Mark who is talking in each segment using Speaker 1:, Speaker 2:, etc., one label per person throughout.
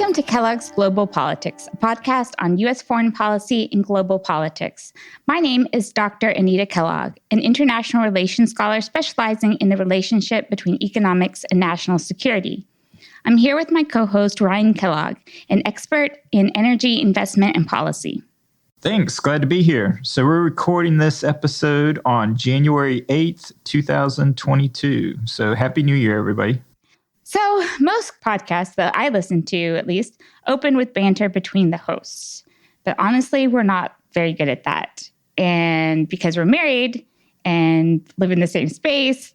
Speaker 1: Welcome to Kellogg's Global Politics, a podcast on U.S. foreign policy and global politics. My name is Dr. Anita Kellogg, an international relations scholar specializing in the relationship between economics and national security. I'm here with my co-host, Ryan Kellogg, an expert in energy investment and policy.
Speaker 2: Thanks. Glad to be here. So we're recording this episode on January 8th, 2022. So Happy New Year, everybody.
Speaker 1: So most podcasts that I listen to, at least, open with banter between the hosts. But honestly, we're not very good at that. And because we're married and live in the same space,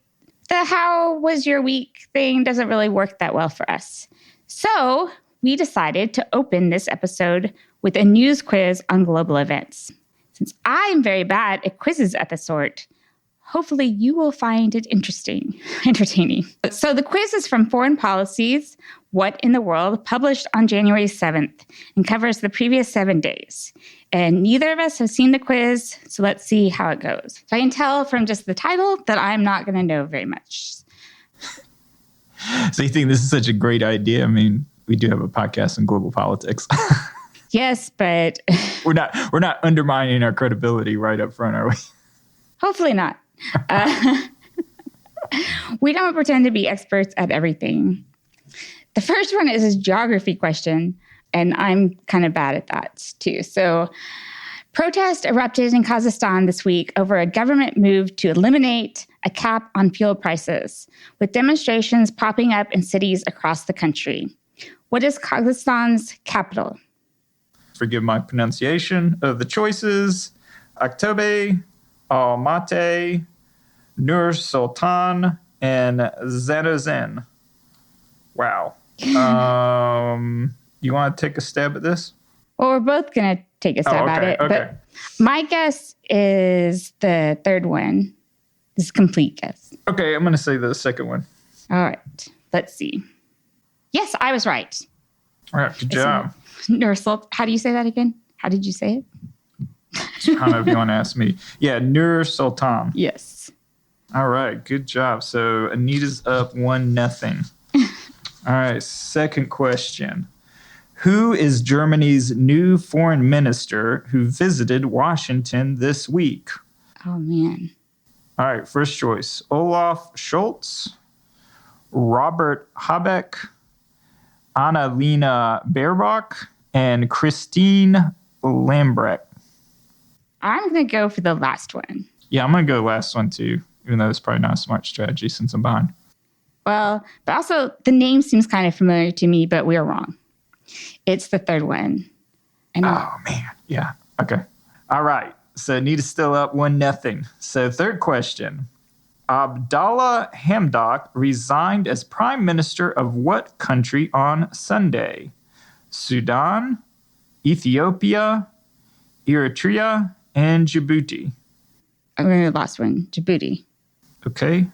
Speaker 1: the how was your week thing doesn't really work that well for us. So we decided to open this episode with a news quiz on global events. Since I'm very bad at quizzes of the sort, hopefully you will find it entertaining. So the quiz is from Foreign Policies, What in the World, published on January 7th, and covers the previous 7 days. And neither of us have seen the quiz, so let's see how it goes. So I can tell from just the title that I'm not going to know very much.
Speaker 2: So you think this is such a great idea? I mean, we do have a podcast on global politics.
Speaker 1: Yes, but
Speaker 2: we're not undermining our credibility right up front, are we?
Speaker 1: Hopefully not. We don't pretend to be experts at everything. The first one is a geography question, and I'm kind of bad at that too. So, protest erupted in Kazakhstan this week over a government move to eliminate a cap on fuel prices, with demonstrations popping up in cities across the country. What is Kazakhstan's capital?
Speaker 2: Forgive my pronunciation of the choices. Aktobe, Almaty, Nur Sultan, and Zanazen. Wow. You want to take a stab at this?
Speaker 1: Well, we're both going to take a stab at it.
Speaker 2: Okay.
Speaker 1: But my guess is the third one. This is a complete guess.
Speaker 2: Okay, I'm going to say the second one.
Speaker 1: All right. Let's see. Yes, I was right.
Speaker 2: All right, good job.
Speaker 1: Nur Sultan. How do you say that again? How did you say it?
Speaker 2: I don't know if you want to ask me. Yeah, Nur Sultan.
Speaker 1: Yes.
Speaker 2: All right, good job. So Anita's up 1-0. All right, second question. Who is Germany's new foreign minister who visited Washington this week?
Speaker 1: Oh, man.
Speaker 2: All right, first choice. Olaf Scholz, Robert Habeck, Annalena Baerbock, and Christine Lambrecht.
Speaker 1: I'm going to go for the last one.
Speaker 2: Yeah, I'm going to go last one too, even though it's probably not a smart strategy since I'm behind.
Speaker 1: Well, but also the name seems kind of familiar to me, but we are wrong. It's the third one.
Speaker 2: Oh, man. Yeah. Okay. All right. So Anita's still up 1-0. So third question. Abdallah Hamdok resigned as prime minister of what country on Sunday? Sudan, Ethiopia, Eritrea, and Djibouti.
Speaker 1: I'm going to the last one, Djibouti.
Speaker 2: Okay.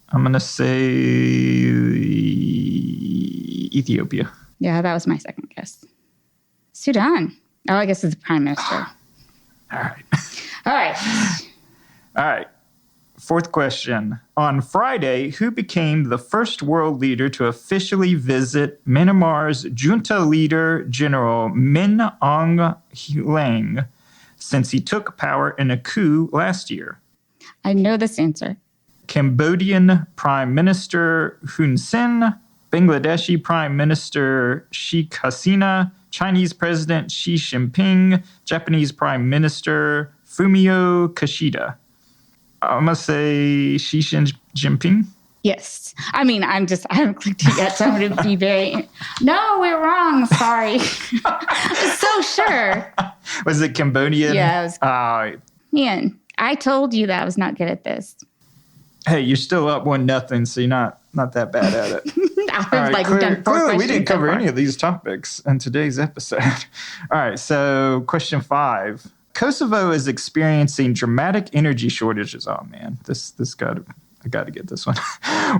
Speaker 2: I'm going to say Ethiopia.
Speaker 1: Yeah, that was my second guess. Sudan. Oh, I guess it's the prime minister.
Speaker 2: All right.
Speaker 1: All right.
Speaker 2: All right. Fourth question. On Friday, who became the first world leader to officially visit Myanmar's junta leader, General Min Aung Hlaing, since he took power in a coup last year?
Speaker 1: I know this answer.
Speaker 2: Cambodian Prime Minister Hun Sen, Bangladeshi Prime Minister Sheikh Hasina, Chinese President Xi Jinping, Japanese Prime Minister Fumio Kishida. I'm going to say Xi Jinping.
Speaker 1: Yes. I mean, I haven't clicked it yet, so I'm going to be very... No, we're wrong. Sorry. I'm so sure.
Speaker 2: Was it Cambodian?
Speaker 1: Yeah, it was. Man, I told you that I was not good at this.
Speaker 2: Hey, you're still up 1-0, so you're not that bad at it. Clearly, we didn't cover any of these topics in today's episode. All right, so question 5. Kosovo is experiencing dramatic energy shortages. Oh, man, I got to get this one.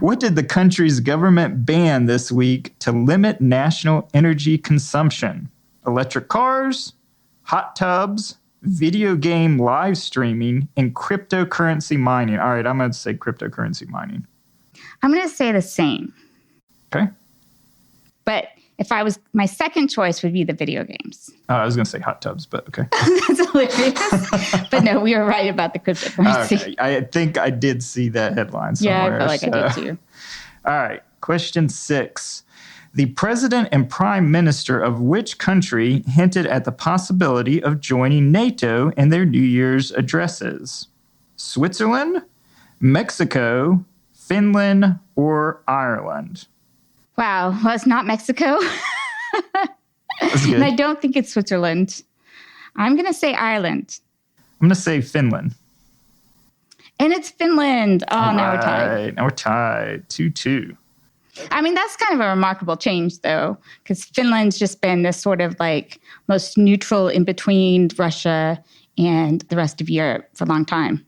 Speaker 2: What did the country's government ban this week to limit national energy consumption? Electric cars, hot tubs, video game live streaming, and cryptocurrency mining. All right, I'm going to say cryptocurrency mining.
Speaker 1: I'm going to say the same.
Speaker 2: Okay.
Speaker 1: But my second choice would be the video games.
Speaker 2: Oh, I was going to say hot tubs, but okay.
Speaker 1: That's hilarious. But no, we were right about the cryptocurrency.
Speaker 2: Okay. I think I did see that headline somewhere.
Speaker 1: Yeah, I feel like I did too.
Speaker 2: All right. Question 6. The president and prime minister of which country hinted at the possibility of joining NATO in their New Year's addresses? Switzerland, Mexico, Finland, or Ireland?
Speaker 1: Wow. Well, it's not Mexico.
Speaker 2: That's good.
Speaker 1: And I don't think it's Switzerland. I'm going to say Ireland.
Speaker 2: I'm going to say Finland.
Speaker 1: And it's Finland. Oh,
Speaker 2: All
Speaker 1: now we're tied.
Speaker 2: Now we're tied. 2-2.
Speaker 1: I mean, that's kind of a remarkable change, though, because Finland's just been this sort of like most neutral in between Russia and the rest of Europe for a long time.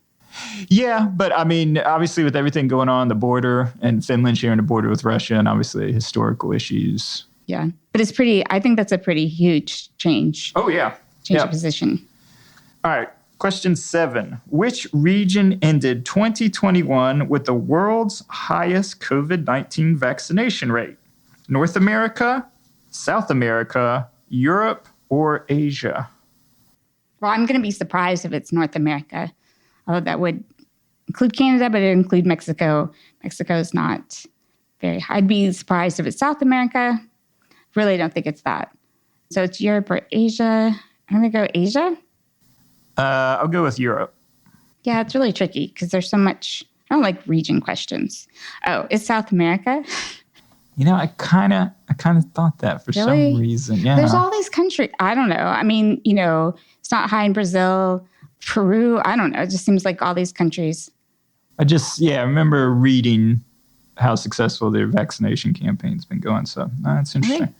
Speaker 2: Yeah, but I mean, obviously with everything going on the border and Finland sharing a border with Russia and obviously historical issues.
Speaker 1: Yeah, but I think that's a pretty huge change.
Speaker 2: Oh, yeah.
Speaker 1: Change of position.
Speaker 2: All right. Question 7. Which region ended 2021 with the world's highest COVID-19 vaccination rate? North America, South America, Europe, or Asia?
Speaker 1: Well, I'm going to be surprised if it's North America. Although that would include Canada, but it would include Mexico. Mexico is not very high. I'd be surprised if it's South America. Really don't think it's that. So it's Europe or Asia. I'm going to go Asia.
Speaker 2: I'll go with Europe.
Speaker 1: Yeah, it's really tricky because there's so much. I don't like region questions. Oh, it's South America?
Speaker 2: You know, I kind of thought that for some reason. Yeah.
Speaker 1: There's all these countries. I don't know. I mean, it's not high in Brazil, Peru. I don't know. It just seems like all these countries.
Speaker 2: I remember reading how successful their vaccination campaign's been going. So that's interesting.
Speaker 1: Okay.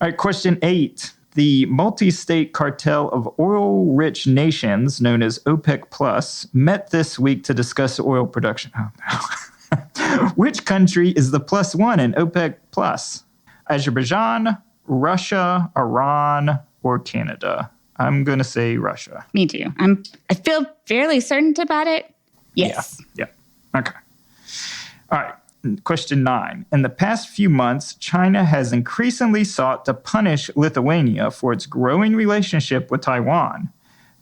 Speaker 2: All right, question 8. The multi-state cartel of oil-rich nations, known as OPEC Plus, met this week to discuss oil production. Oh, no. Which country is the plus one in OPEC Plus? Azerbaijan, Russia, Iran, or Canada? I'm going to say Russia.
Speaker 1: Me too. I feel fairly certain about it. Yes.
Speaker 2: Yeah. Okay. All right. Question 9. In the past few months, China has increasingly sought to punish Lithuania for its growing relationship with Taiwan.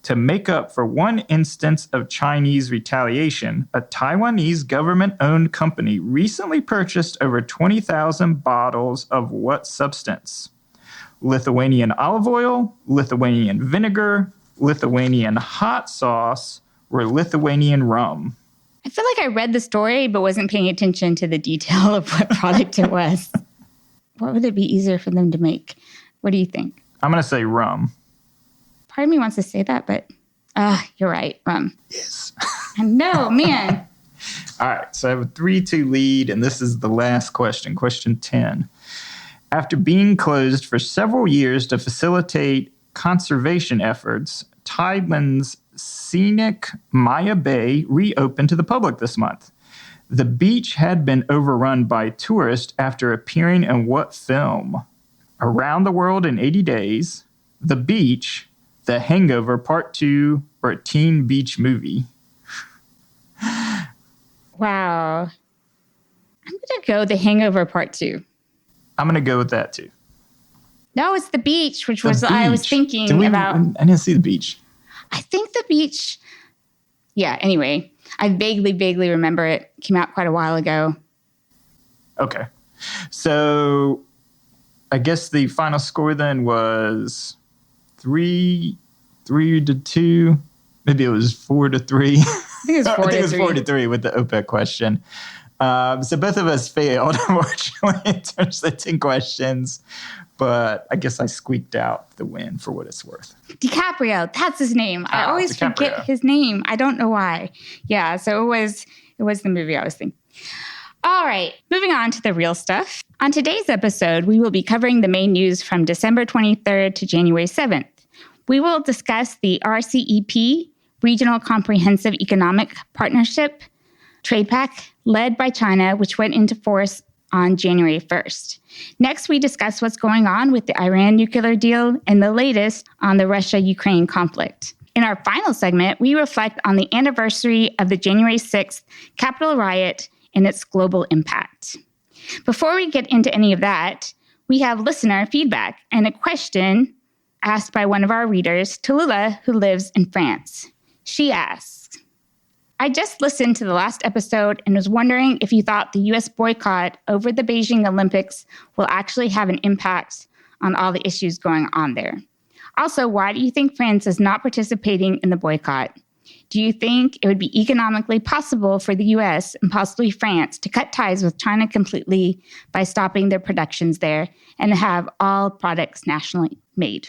Speaker 2: To make up for one instance of Chinese retaliation, a Taiwanese government-owned company recently purchased over 20,000 bottles of what substance? Lithuanian olive oil, Lithuanian vinegar, Lithuanian hot sauce, or Lithuanian rum?
Speaker 1: I feel like I read the story but wasn't paying attention to the detail of what product it was. What would it be easier for them to make? What do you think?
Speaker 2: I'm going to say rum.
Speaker 1: Part of me wants to say that, but you're right, rum.
Speaker 2: Yes.
Speaker 1: I know, man.
Speaker 2: All right, so I have a 3-2 lead, and this is the last question, question 10. After being closed for several years to facilitate conservation efforts, Thailand's scenic Maya Bay reopened to the public this month. The beach had been overrun by tourists after appearing in what film? Around the World in 80 Days, The Beach, The Hangover Part 2, or a teen beach movie?
Speaker 1: Wow. I'm going to go The Hangover Part 2.
Speaker 2: I'm going to go with that too.
Speaker 1: No, it's The Beach, which was I was thinking about.
Speaker 2: I didn't see The Beach.
Speaker 1: I think The Beach. Yeah, anyway, I vaguely remember it. Came out quite a while ago.
Speaker 2: Okay. So I guess the final score then was 3-2. Maybe it was 4-3.
Speaker 1: I think it was 4-3.
Speaker 2: I think it was 4-3 with the OPEC question. So both of us failed, unfortunately, in terms of the 10 questions. But I guess I squeaked out the win for what it's worth.
Speaker 1: DiCaprio, that's his name. I always forget his name. I don't know why. Yeah, so it was the movie I was thinking. All right, moving on to the real stuff. On today's episode, we will be covering the main news from December 23rd to January 7th. We will discuss the RCEP, Regional Comprehensive Economic Partnership, trade pact led by China, which went into force on January 1st. Next, we discuss what's going on with the Iran nuclear deal and the latest on the Russia-Ukraine conflict. In our final segment, we reflect on the anniversary of the January 6th Capitol riot and its global impact. Before we get into any of that, we have listener feedback and a question asked by one of our readers, Tallulah, who lives in France. She asks, I just listened to the last episode and was wondering if you thought the U.S. boycott over the Beijing Olympics will actually have an impact on all the issues going on there. Also, why do you think France is not participating in the boycott? Do you think it would be economically possible for the U.S. and possibly France to cut ties with China completely by stopping their productions there and have all products nationally made?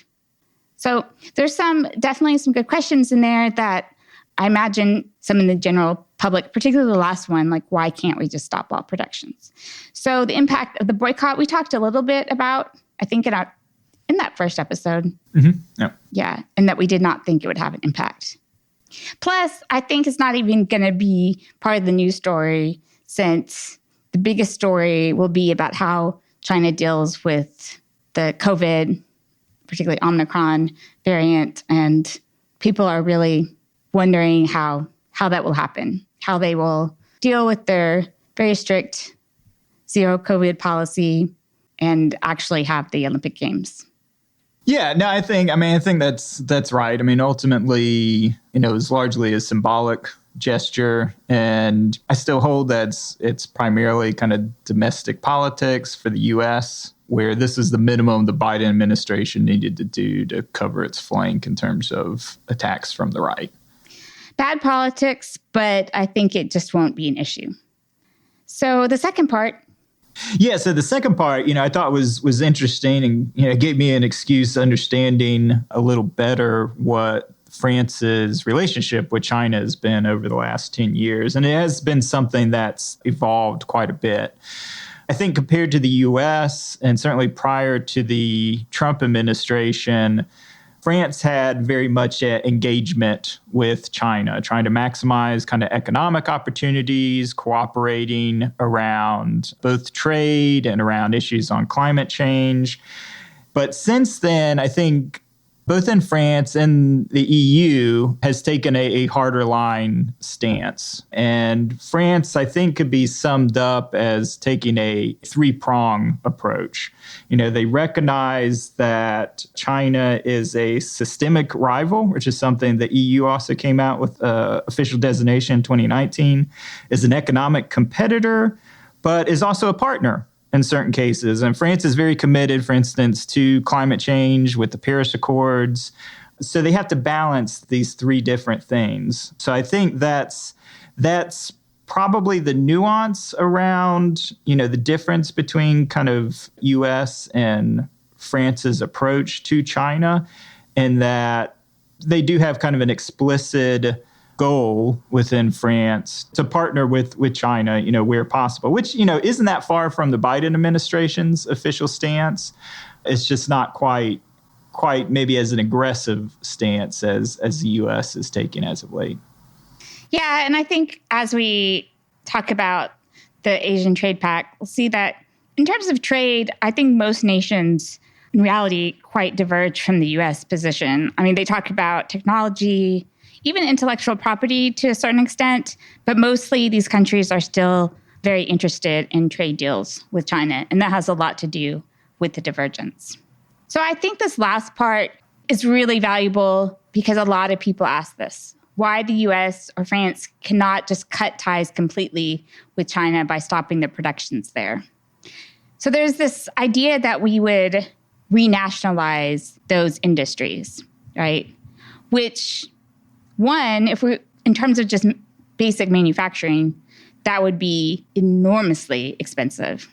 Speaker 1: So there's definitely some good questions in there that I imagine some in the general public, particularly the last one, like why can't we just stop all productions? So the impact of the boycott, we talked a little bit about, I think in that first episode.
Speaker 2: Mm-hmm.
Speaker 1: Yeah, and that we did not think it would have an impact. Plus, I think it's not even going to be part of the news story, since the biggest story will be about how China deals with the COVID, particularly Omicron variant, and people are really wondering how that will happen, how they will deal with their very strict zero COVID policy and actually have the Olympic Games.
Speaker 2: Yeah, no, I think that's right. I mean, ultimately, it's largely a symbolic gesture, and I still hold that it's primarily kind of domestic politics for the U.S., where this is the minimum the Biden administration needed to do to cover its flank in terms of attacks from the right.
Speaker 1: Bad politics, but I think it just won't be an issue. So the second part.
Speaker 2: Yeah, so the second part, I thought was interesting and, gave me an excuse understanding a little better what France's relationship with China has been over the last 10 years. And it has been something that's evolved quite a bit. I think compared to the U.S. and certainly prior to the Trump administration, France had very much an engagement with China, trying to maximize kind of economic opportunities, cooperating around both trade and around issues on climate change. But since then, I think both in France and the EU has taken a harder line stance. And France, I think, could be summed up as taking a three-prong approach. They recognize that China is a systemic rival, which is something the EU also came out with official designation in 2019, is an economic competitor, but is also a partner in certain cases. And France is very committed, for instance, to climate change with the Paris Accords. So they have to balance these three different things. So I think that's probably the nuance around, the difference between kind of U.S. and France's approach to China, and that they do have kind of an explicit goal within France to partner with China, where possible, which, isn't that far from the Biden administration's official stance. It's just not quite maybe as an aggressive stance as the U.S. is taking as of late.
Speaker 1: Yeah, and I think as we talk about the Asian Trade Pact, we'll see that in terms of trade, I think most nations in reality quite diverge from the U.S. position. I mean, they talk about technology, even intellectual property to a certain extent, but mostly these countries are still very interested in trade deals with China, and that has a lot to do with the divergence. So I think this last part is really valuable because a lot of people ask this, why the US or France cannot just cut ties completely with China by stopping their productions there. So there's this idea that we would renationalize those industries, right? Which, one, in terms of just basic manufacturing, that would be enormously expensive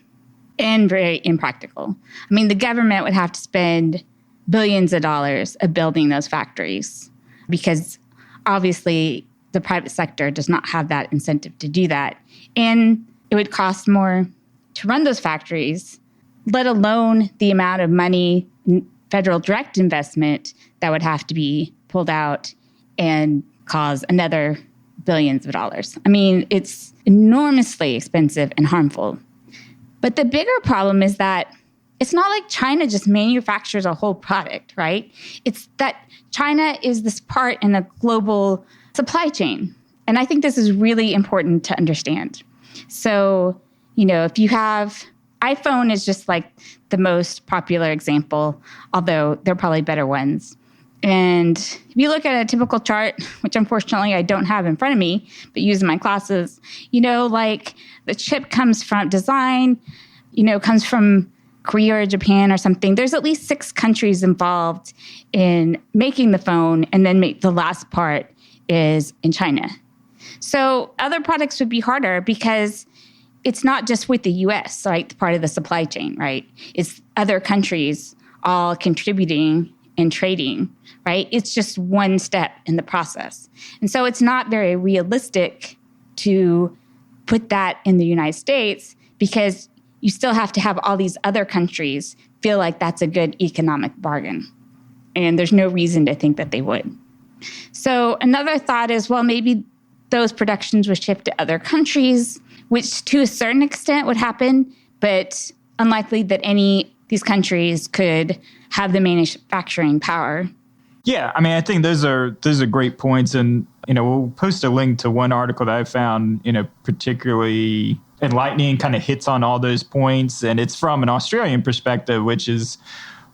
Speaker 1: and very impractical. I mean, the government would have to spend billions of dollars of building those factories because obviously the private sector does not have that incentive to do that. And it would cost more to run those factories, let alone the amount of money, federal direct investment that would have to be pulled out and cause another billions of dollars. I mean, it's enormously expensive and harmful. But the bigger problem is that it's not like China just manufactures a whole product, right? It's that China is this part in a global supply chain. And I think this is really important to understand. So, if you have iPhone is just like the most popular example, although there are probably better ones. And if you look at a typical chart, which unfortunately I don't have in front of me, but use in my classes, like the chip comes from design, comes from Korea or Japan or something. There's at least 6 countries involved in making the phone, and then the last part is in China. So other products would be harder because it's not just with the U.S., right? Part of the supply chain, right? It's other countries all contributing and trading, right? It's just one step in the process. And so it's not very realistic to put that in the United States because you still have to have all these other countries feel like that's a good economic bargain. And there's no reason to think that they would. So another thought is, well, maybe those productions would ship to other countries, which to a certain extent would happen, but unlikely that any of these countries could have the manufacturing power.
Speaker 2: Yeah, I mean, I think those are great points. And, we'll post a link to one article that I found, particularly enlightening, kind of hits on all those points. And it's from an Australian perspective, which is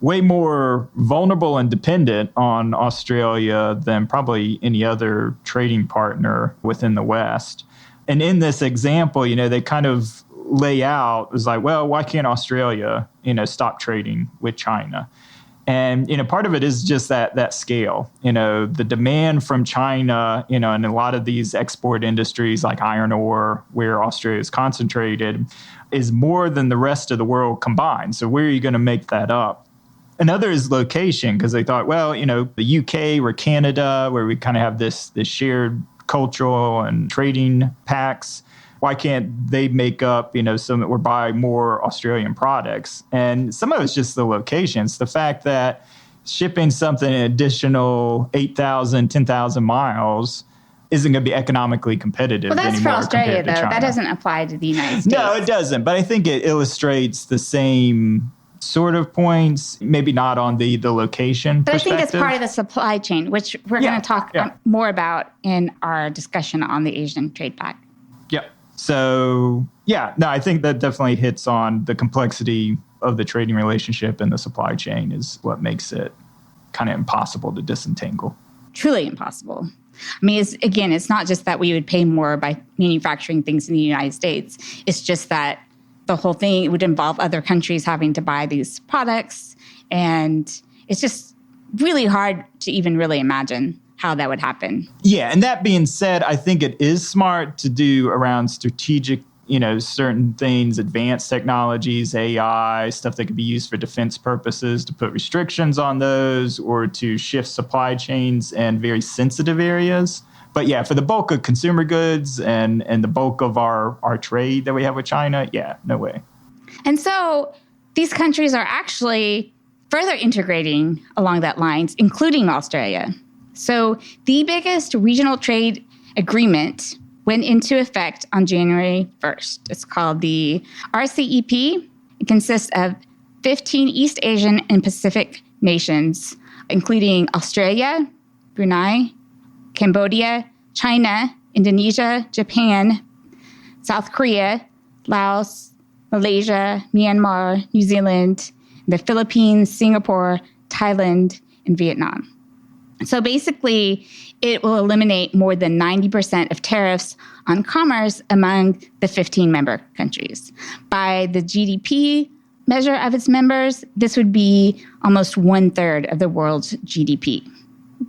Speaker 2: way more vulnerable and dependent on Australia than probably any other trading partner within the West. And in this example, they kind of lay out, it's like, well, why can't Australia, stop trading with China? And, part of it is just that scale, the demand from China, and a lot of these export industries like iron ore, where Australia is concentrated, is more than the rest of the world combined. So where are you going to make that up? Another is location, because they thought, well, the UK or Canada, where we kind of have this shared cultural and trading pacts, why can't they make up, so that we're buying more Australian products? And some of it's just the locations. The fact that shipping something an additional 8,000, 10,000 miles isn't going to be economically competitive anymore.
Speaker 1: Well, that's for Australia, though. That doesn't apply to the United States.
Speaker 2: No, it doesn't. But I think it illustrates the same sort of points, maybe not on the location
Speaker 1: but
Speaker 2: perspective.
Speaker 1: I think it's part of the supply chain, which we're going to talk more about in our discussion on the Asian Trade Pact.
Speaker 2: Yep. So, I think that definitely hits on the complexity of the trading relationship and the supply chain is what makes it kind of impossible to disentangle.
Speaker 1: Truly impossible. I mean, it's not just that we would pay more by manufacturing things in the United States. It's just that the whole thing would involve other countries having to buy these products. And it's just really hard to even really imagine how that would happen.
Speaker 2: Yeah, and that being said, I think it is smart to do around strategic, certain things, advanced technologies, AI, stuff that could be used for defense purposes, to put restrictions on those or to shift supply chains in very sensitive areas. But for the bulk of consumer goods and the bulk of our trade that we have with China, no way.
Speaker 1: And so these countries are actually further integrating along that lines, including Australia. So the biggest regional trade agreement went into effect on January 1st. It's called the RCEP. It consists of 15 East Asian and Pacific nations, including Australia, Brunei, Cambodia, China, Indonesia, Japan, South Korea, Laos, Malaysia, Myanmar, New Zealand, the Philippines, Singapore, Thailand, and Vietnam. So basically, it will eliminate more than 90% of tariffs on commerce among the 15 member countries. By the GDP measure of its members, this would be almost 1/3 of the world's GDP.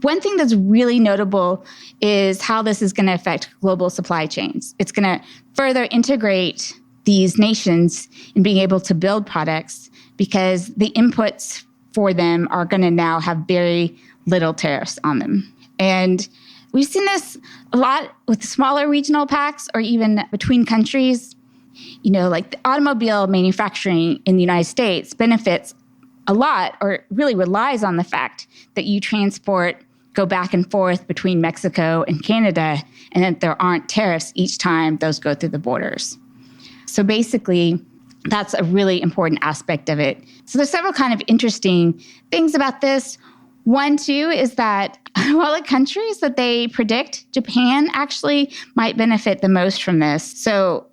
Speaker 1: One thing that's really notable is how this is going to affect global supply chains. It's going to further integrate these nations in being able to build products because the inputs for them are going to now have very little tariffs on them. And we've seen this a lot with smaller regional pacts or even between countries. Like the automobile manufacturing in the United States benefits a lot or really relies on the fact that you go back and forth between Mexico and Canada and that there aren't tariffs each time those go through the borders. So basically, that's a really important aspect of it. So there's several kind of interesting things about this. One, too, is that while the countries that they predict, Japan actually might benefit the most from this. So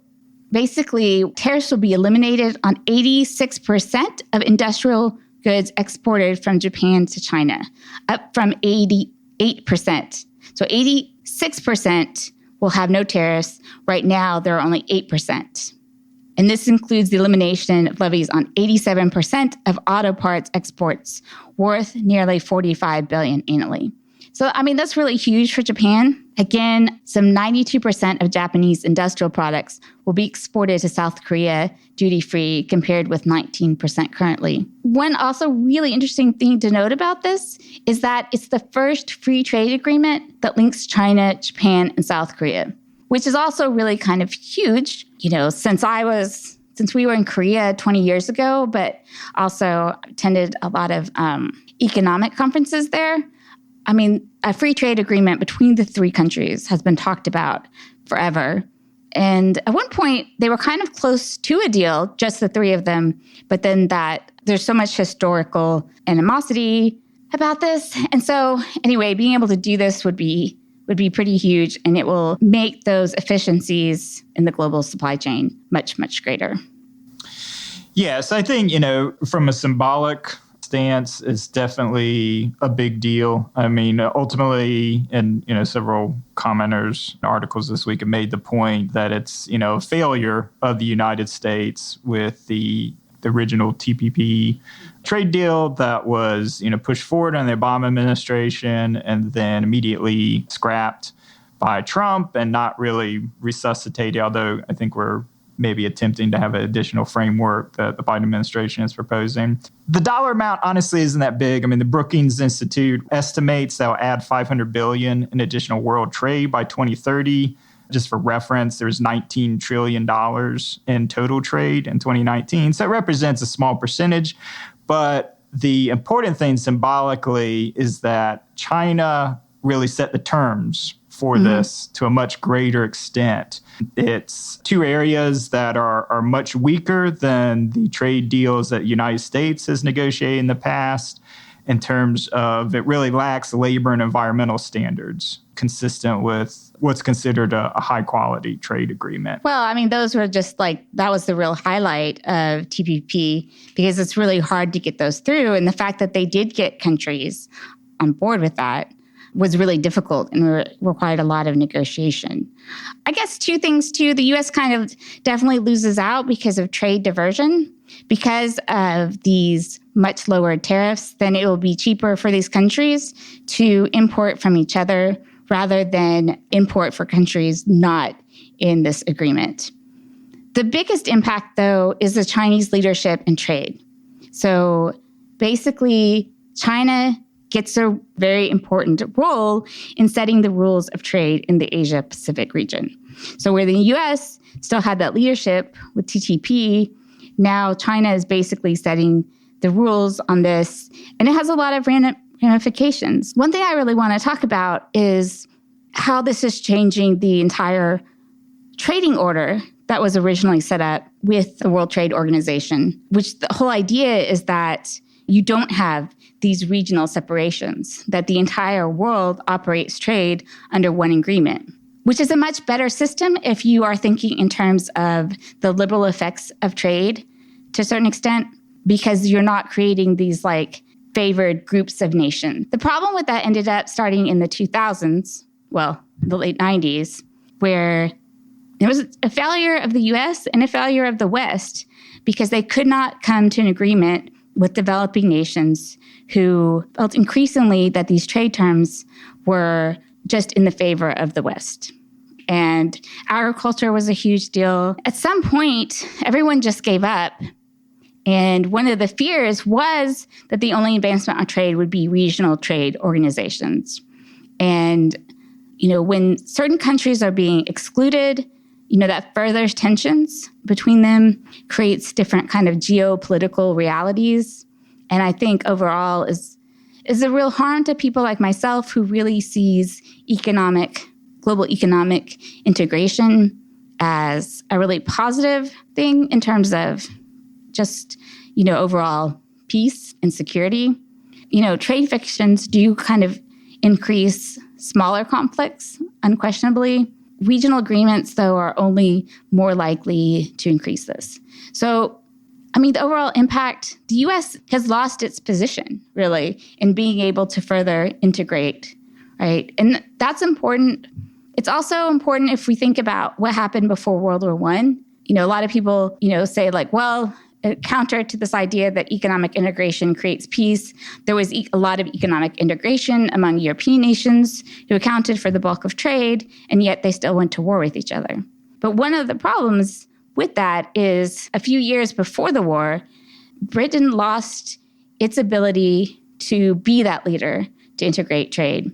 Speaker 1: basically tariffs will be eliminated on 86% of industrial goods exported from Japan to China, up from 88%. So 86% will have no tariffs. Right now, there are only 8%. And this includes the elimination of levies on 87% of auto parts exports, worth nearly $45 billion annually. So, I mean, that's really huge for Japan. Again, some 92% of Japanese industrial products will be exported to South Korea duty-free, compared with 19% currently. One also really interesting thing to note about this is that it's the first free trade agreement that links China, Japan, and South Korea, which is also really kind of huge, since we were in Korea 20 years ago, but also attended a lot of economic conferences there. I mean, a free trade agreement between the three countries has been talked about forever. And at one point, they were kind of close to a deal, just the three of them. But then there's so much historical animosity about this. And so anyway, being able to do this would be pretty huge, and it will make those efficiencies in the global supply chain much, much greater.
Speaker 2: Yes, I think, from a symbolic stance, it's definitely a big deal. I mean, ultimately, and, several commenters and articles this week have made the point that it's, a failure of the United States with the original TPP trade deal that was, pushed forward on the Obama administration and then immediately scrapped by Trump and not really resuscitated, although I think we're maybe attempting to have an additional framework that the Biden administration is proposing. The dollar amount, honestly, isn't that big. I mean, the Brookings Institute estimates they'll add $500 billion in additional world trade by 2030. Just for reference, there's $19 trillion in total trade in 2019. So it represents a small percentage. But the important thing symbolically is that China really set the terms for this to a much greater extent. It's two areas that are much weaker than the trade deals that the United States has negotiated in the past, in terms of it really lacks labor and environmental standards consistent with what's considered a high-quality trade agreement.
Speaker 1: Well, I mean, those were just that was the real highlight of TPP, because it's really hard to get those through. And the fact that they did get countries on board with that was really difficult and required a lot of negotiation. I guess two things, too. The U.S. kind of definitely loses out because of trade diversion. Because of these much lower tariffs, then it will be cheaper for these countries to import from each other rather than import for countries not in this agreement. The biggest impact, though, is the Chinese leadership in trade. So basically, China gets a very important role in setting the rules of trade in the Asia-Pacific region. So where the U.S. still had that leadership with TTP, now China is basically setting the rules on this, and it has a lot of ramifications. One thing I really want to talk about is how this is changing the entire trading order that was originally set up with the World Trade Organization, which the whole idea is that you don't have these regional separations, that the entire world operates trade under one agreement, which is a much better system if you are thinking in terms of the liberal effects of trade to a certain extent, because you're not creating these favored groups of nations. The problem with that ended up starting in the 2000s, the late 90s, where it was a failure of the US and a failure of the West, because they could not come to an agreement with developing nations who felt increasingly that these trade terms were just in the favor of the West. And agriculture was a huge deal. At some point, everyone just gave up. And one of the fears was that the only advancement on trade would be regional trade organizations. And, when certain countries are being excluded, that furthers tensions between them, creates different kind of geopolitical realities. And I think overall is a real harm to people like myself who really sees global economic integration as a really positive thing in terms of just, overall peace and security. Trade frictions do kind of increase smaller conflicts, unquestionably. Regional agreements, though, are only more likely to increase this. So, I mean, the overall impact, the U.S. has lost its position, really, in being able to further integrate, right? And that's important. It's also important if we think about what happened before World War I. You know, a lot of people, say like, well, counter to this idea that economic integration creates peace, there was a lot of economic integration among European nations who accounted for the bulk of trade, and yet they still went to war with each other. But one of the problems with that is a few years before the war, Britain lost its ability to be that leader to integrate trade.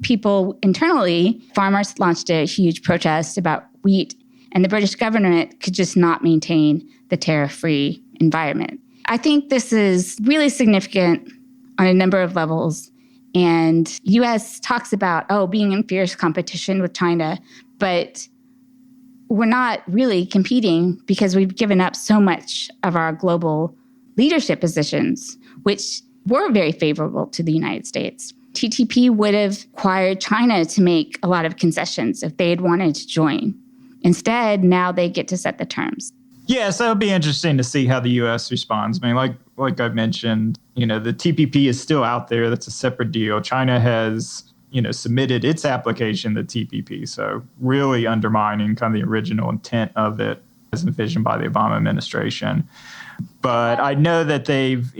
Speaker 1: People internally, farmers launched a huge protest about wheat, and the British government could just not maintain the tariff-free environment. I think this is really significant on a number of levels. And U.S. talks about, being in fierce competition with China, but we're not really competing because we've given up so much of our global leadership positions, which were very favorable to the United States. TTP would have required China to make a lot of concessions if they had wanted to join. Instead, now they get to set the terms.
Speaker 2: Yeah, so it'll be interesting to see how the U.S. responds. I mean, like I mentioned, the TPP is still out there. That's a separate deal. China has submitted its application to TPP, so really undermining kind of the original intent of it as envisioned by the Obama administration. But I know that they've,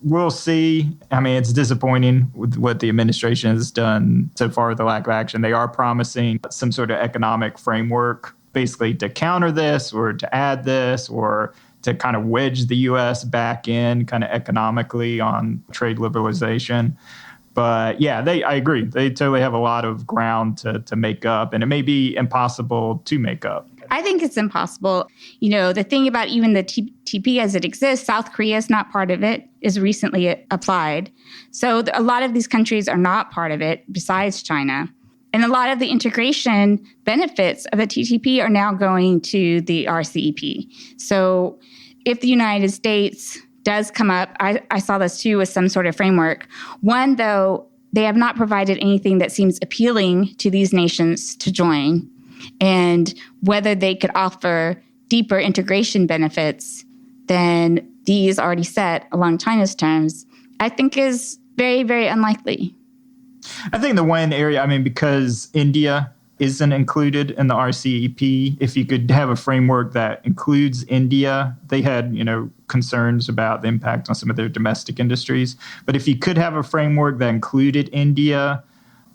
Speaker 2: we'll see. I mean, it's disappointing with what the administration has done so far with the lack of action. They are promising some sort of economic framework, basically to counter this or to add this or to kind of wedge the U.S. back in kind of economically on trade liberalization. But yeah, I agree. They totally have a lot of ground to make up, and it may be impossible to make up.
Speaker 1: I think it's impossible. The thing about even the TPP as it exists, South Korea is not part of it, is recently applied. So a lot of these countries are not part of it besides China. And a lot of the integration benefits of the TTP are now going to the RCEP. So if the United States does come up, I saw this too, with some sort of framework. One, though, they have not provided anything that seems appealing to these nations to join. And whether they could offer deeper integration benefits than these already set along China's terms, I think is very, very unlikely.
Speaker 2: I think the one area, because India isn't included in the RCEP, if you could have a framework that includes India, they had, concerns about the impact on some of their domestic industries. But if you could have a framework that included India,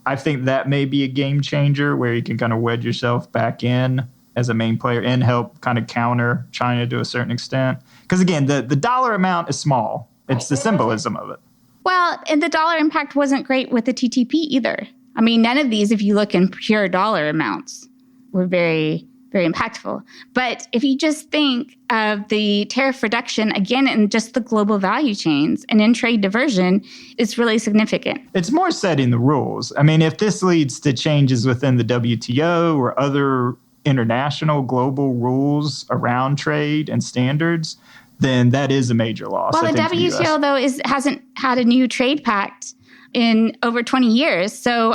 Speaker 2: I think that may be a game changer where you can kind of wedge yourself back in as a main player and help kind of counter China to a certain extent. Because again, the dollar amount is small. It's the symbolism of it.
Speaker 1: Well, and the dollar impact wasn't great with the TTP either. None of these, if you look in pure dollar amounts, were very, very impactful. But if you just think of the tariff reduction, again, in just the global value chains and in trade diversion, it's really significant.
Speaker 2: It's more setting the rules. If this leads to changes within the WTO or other international global rules around trade and standards, then that is a major loss.
Speaker 1: Well, the WTO, though, hasn't had a new trade pact in over 20 years. So,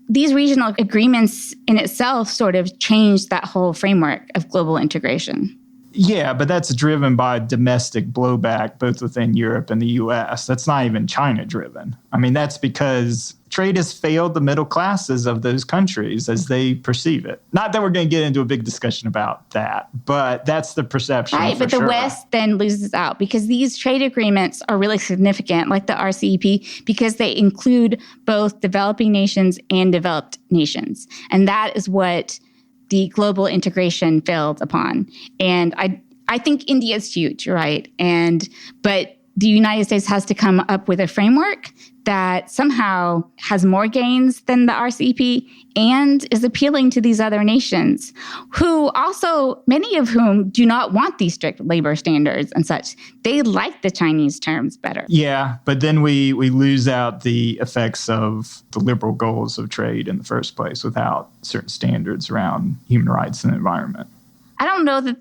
Speaker 1: these regional agreements in itself sort of changed that whole framework of global integration.
Speaker 2: Yeah, but that's driven by domestic blowback, both within Europe and the U.S. That's not even China-driven. That's because trade has failed the middle classes of those countries as they perceive it. Not that we're going to get into a big discussion about that, but that's the perception.
Speaker 1: Right, but the West then loses out because these trade agreements are really significant, like the RCEP, because they include both developing nations and developed nations. And that is what the global integration failed upon. And I think India is huge, right? But the United States has to come up with a framework that somehow has more gains than the RCEP and is appealing to these other nations who also, many of whom do not want these strict labor standards and such. They like the Chinese terms better.
Speaker 2: Yeah, but then we lose out the effects of the liberal goals of trade in the first place without certain standards around human rights and the environment.
Speaker 1: I don't know that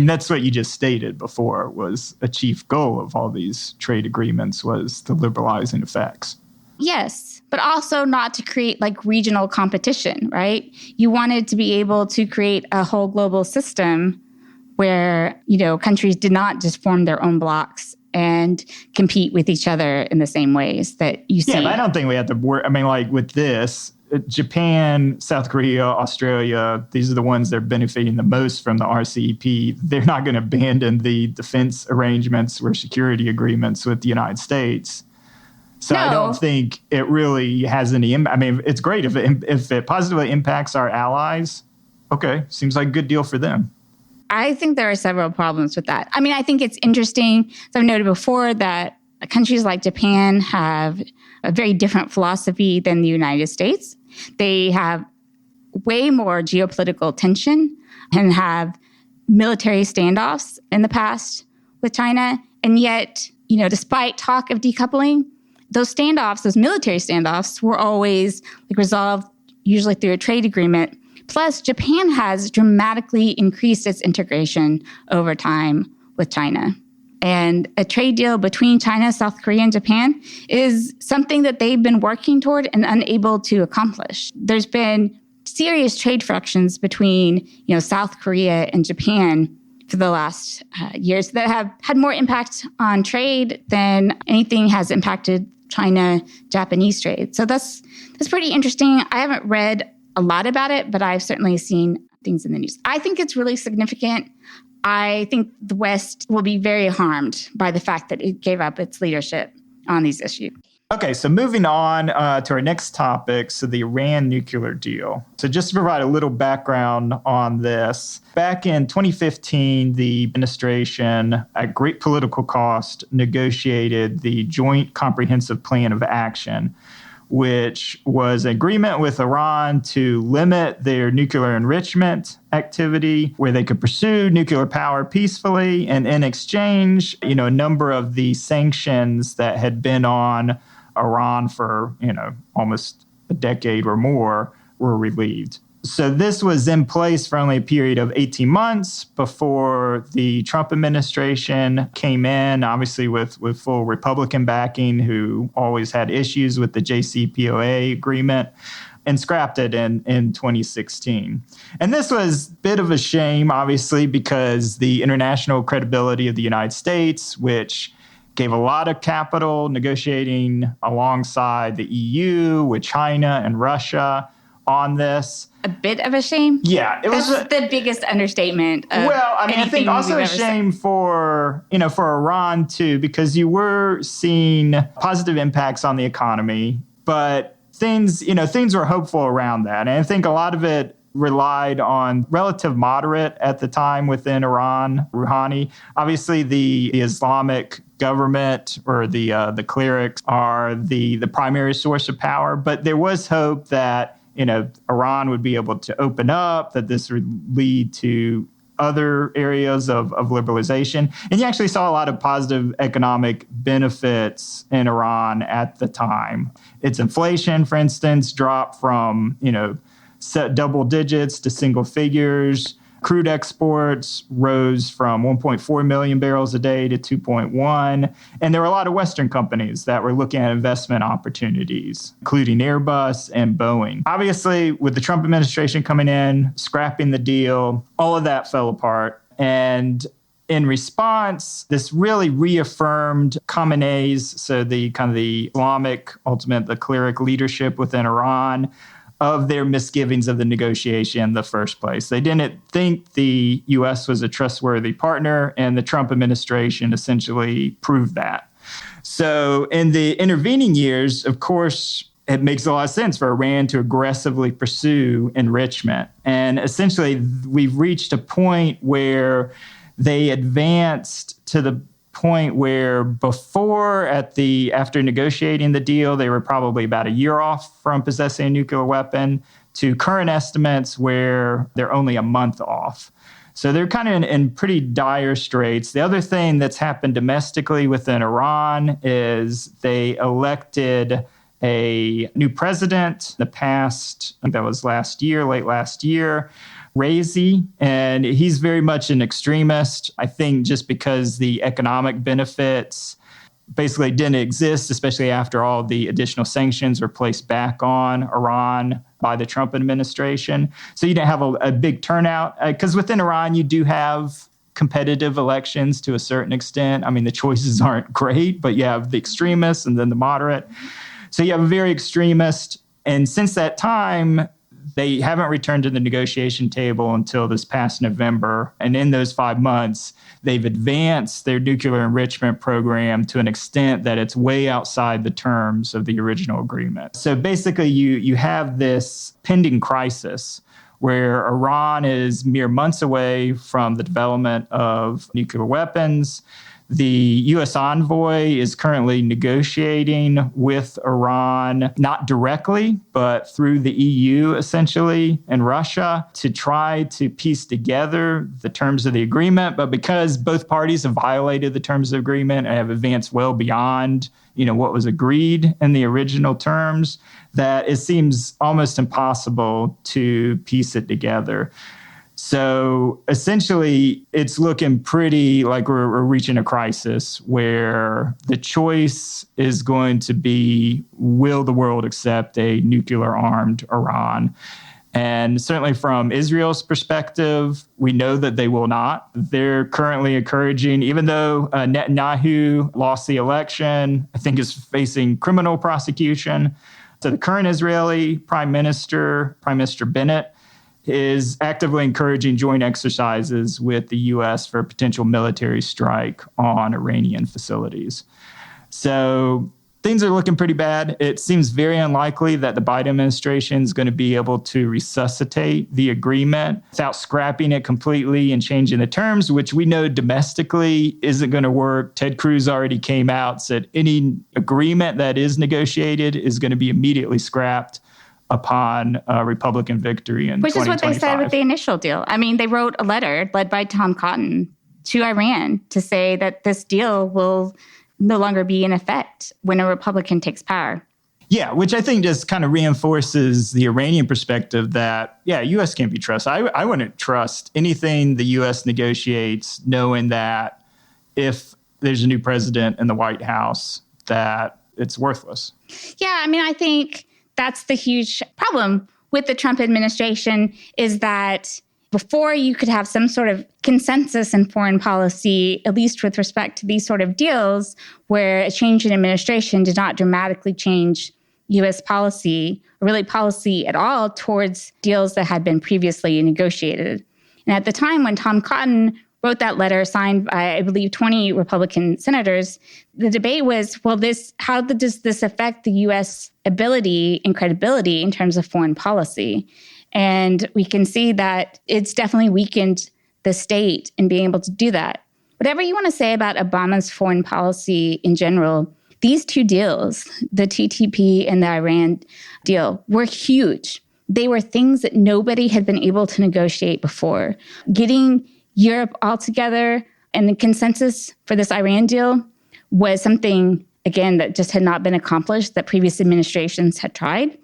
Speaker 2: that's what you just stated before was a chief goal of all these trade agreements was the liberalizing effects.
Speaker 1: Yes, but also not to create like regional competition, right? You wanted to be able to create a whole global system where, countries did not just form their own blocks and compete with each other in the same ways that you see.
Speaker 2: Yeah, but I don't think we have to worry. I mean, like with this, Japan, South Korea, Australia, these are the ones that are benefiting the most from the RCEP. They're not going to abandon the defense arrangements or security agreements with the United States. So I don't think it really has any impact. I mean, it's great if it positively impacts our allies. Okay, seems like a good deal for them.
Speaker 1: I think there are several problems with that. I mean, I think it's interesting, as I've noted before, that countries like Japan have a very different philosophy than the United States. They have way more geopolitical tension and have military standoffs in the past with China. And yet, despite talk of decoupling, those standoffs, those military standoffs, were always resolved usually through a trade agreement. Plus, Japan has dramatically increased its integration over time with China. And a trade deal between China, South Korea, and Japan is something that they've been working toward and unable to accomplish. There's been serious trade frictions between, South Korea and Japan for the last years that have had more impact on trade than anything has impacted China-Japanese trade. So that's pretty interesting. I haven't read a lot about it, but I've certainly seen things in the news. I think it's really significant. I think the West will be very harmed by the fact that it gave up its leadership on these issues.
Speaker 2: Okay, so moving on to our next topic, so the Iran nuclear deal. So just to provide a little background on this, back in 2015, the administration, at great political cost, negotiated the Joint Comprehensive Plan of Action, which was an agreement with Iran to limit their nuclear enrichment activity, where they could pursue nuclear power peacefully. And in exchange, a number of the sanctions that had been on Iran for, almost a decade or more were relieved. So this was in place for only a period of 18 months before the Trump administration came in, obviously with full Republican backing, who always had issues with the JCPOA agreement, and scrapped it in 2016. And this was a bit of a shame, obviously, because the international credibility of the United States, which gave a lot of capital negotiating alongside the EU with China and Russia on this.
Speaker 1: A bit of a shame?
Speaker 2: Yeah.
Speaker 1: That's the biggest understatement.
Speaker 2: I think also a shame for Iran too, because you were seeing positive impacts on the economy, but things were hopeful around that. And I think a lot of it relied on relative moderate at the time within Iran, Rouhani. Obviously, the Islamic government or the clerics are the primary source of power, but there was hope that Iran would be able to open up, that this would lead to other areas of liberalization. And you actually saw a lot of positive economic benefits in Iran at the time. Its inflation, for instance, dropped from, set double digits to single figures. Crude exports rose from 1.4 million barrels a day to 2.1. And there were a lot of Western companies that were looking at investment opportunities, including Airbus and Boeing. Obviously, with the Trump administration coming in, scrapping the deal, all of that fell apart. And in response, this really reaffirmed Khamenei's, so the Islamic, the cleric leadership within Iran, of their misgivings of the negotiation in the first place. They didn't think the U.S. was a trustworthy partner, and the Trump administration essentially proved that. So in the intervening years, of course, it makes a lot of sense for Iran to aggressively pursue enrichment. And essentially, we've reached a point where they advanced to the point where after negotiating the deal, they were probably about a year off from possessing a nuclear weapon, to current estimates where they're only a month off. So they're kind of in pretty dire straits. The other thing that's happened domestically within Iran is they elected a new president the past, I think that was late last year, Raisi, and he's very much an extremist. I think just because the economic benefits basically didn't exist, especially after all the additional sanctions were placed back on Iran by the Trump administration. So you didn't have a big turnout, because within Iran, you do have competitive elections to a certain extent. I mean, the choices aren't great, but you have the extremists and then the moderate. So you have a very extremist. And since that time, they haven't returned to the negotiation table until this past November. And in those 5 months, they've advanced their nuclear enrichment program to an extent that it's way outside the terms of the original agreement. So basically, you have this pending crisis where Iran is mere months away from the development of nuclear weapons. The U.S. envoy is currently negotiating with Iran, not directly, but through the EU, essentially, and Russia, to try to piece together the terms of the agreement. But because both parties have violated the terms of the agreement and have advanced well beyond, what was agreed in the original terms, that it seems almost impossible to piece it together. So essentially, it's looking pretty like we're reaching a crisis where the choice is going to be, will the world accept a nuclear-armed Iran? And certainly from Israel's perspective, we know that they will not. They're currently encouraging, even though Netanyahu lost the election, I think is facing criminal prosecution. So the current Israeli Prime Minister Bennett, is actively encouraging joint exercises with the U.S. for a potential military strike on Iranian facilities. So things are looking pretty bad. It seems very unlikely that the Biden administration is going to be able to resuscitate the agreement without scrapping it completely and changing the terms, which we know domestically isn't going to work. Ted Cruz already came out, said any agreement that is negotiated is going to be immediately scrapped upon a Republican victory in 2025.
Speaker 1: Which is what they said with the initial deal. I mean, they wrote a letter led by Tom Cotton to Iran to say that this deal will no longer be in effect when a Republican takes power.
Speaker 2: Yeah, which I think just kind of reinforces the Iranian perspective that, U.S. can't be trusted. I wouldn't trust anything the U.S. negotiates knowing that if there's a new president in the White House, that it's worthless.
Speaker 1: Yeah, I mean, I think that's the huge problem with the Trump administration is that before you could have some sort of consensus in foreign policy, at least with respect to these sort of deals, where a change in administration did not dramatically change U.S. policy, or really policy at all, towards deals that had been previously negotiated. And at the time when Tom Cotton wrote that letter signed by, I believe, 20 Republican senators, the debate was, well, how does this affect the U.S. ability and credibility in terms of foreign policy? And we can see that it's definitely weakened the state in being able to do that. Whatever you want to say about Obama's foreign policy in general, these two deals, the TTP and the Iran deal, were huge. They were things that nobody had been able to negotiate before. Getting Europe all together and the consensus for this Iran deal was something, again, that just had not been accomplished, that previous administrations had tried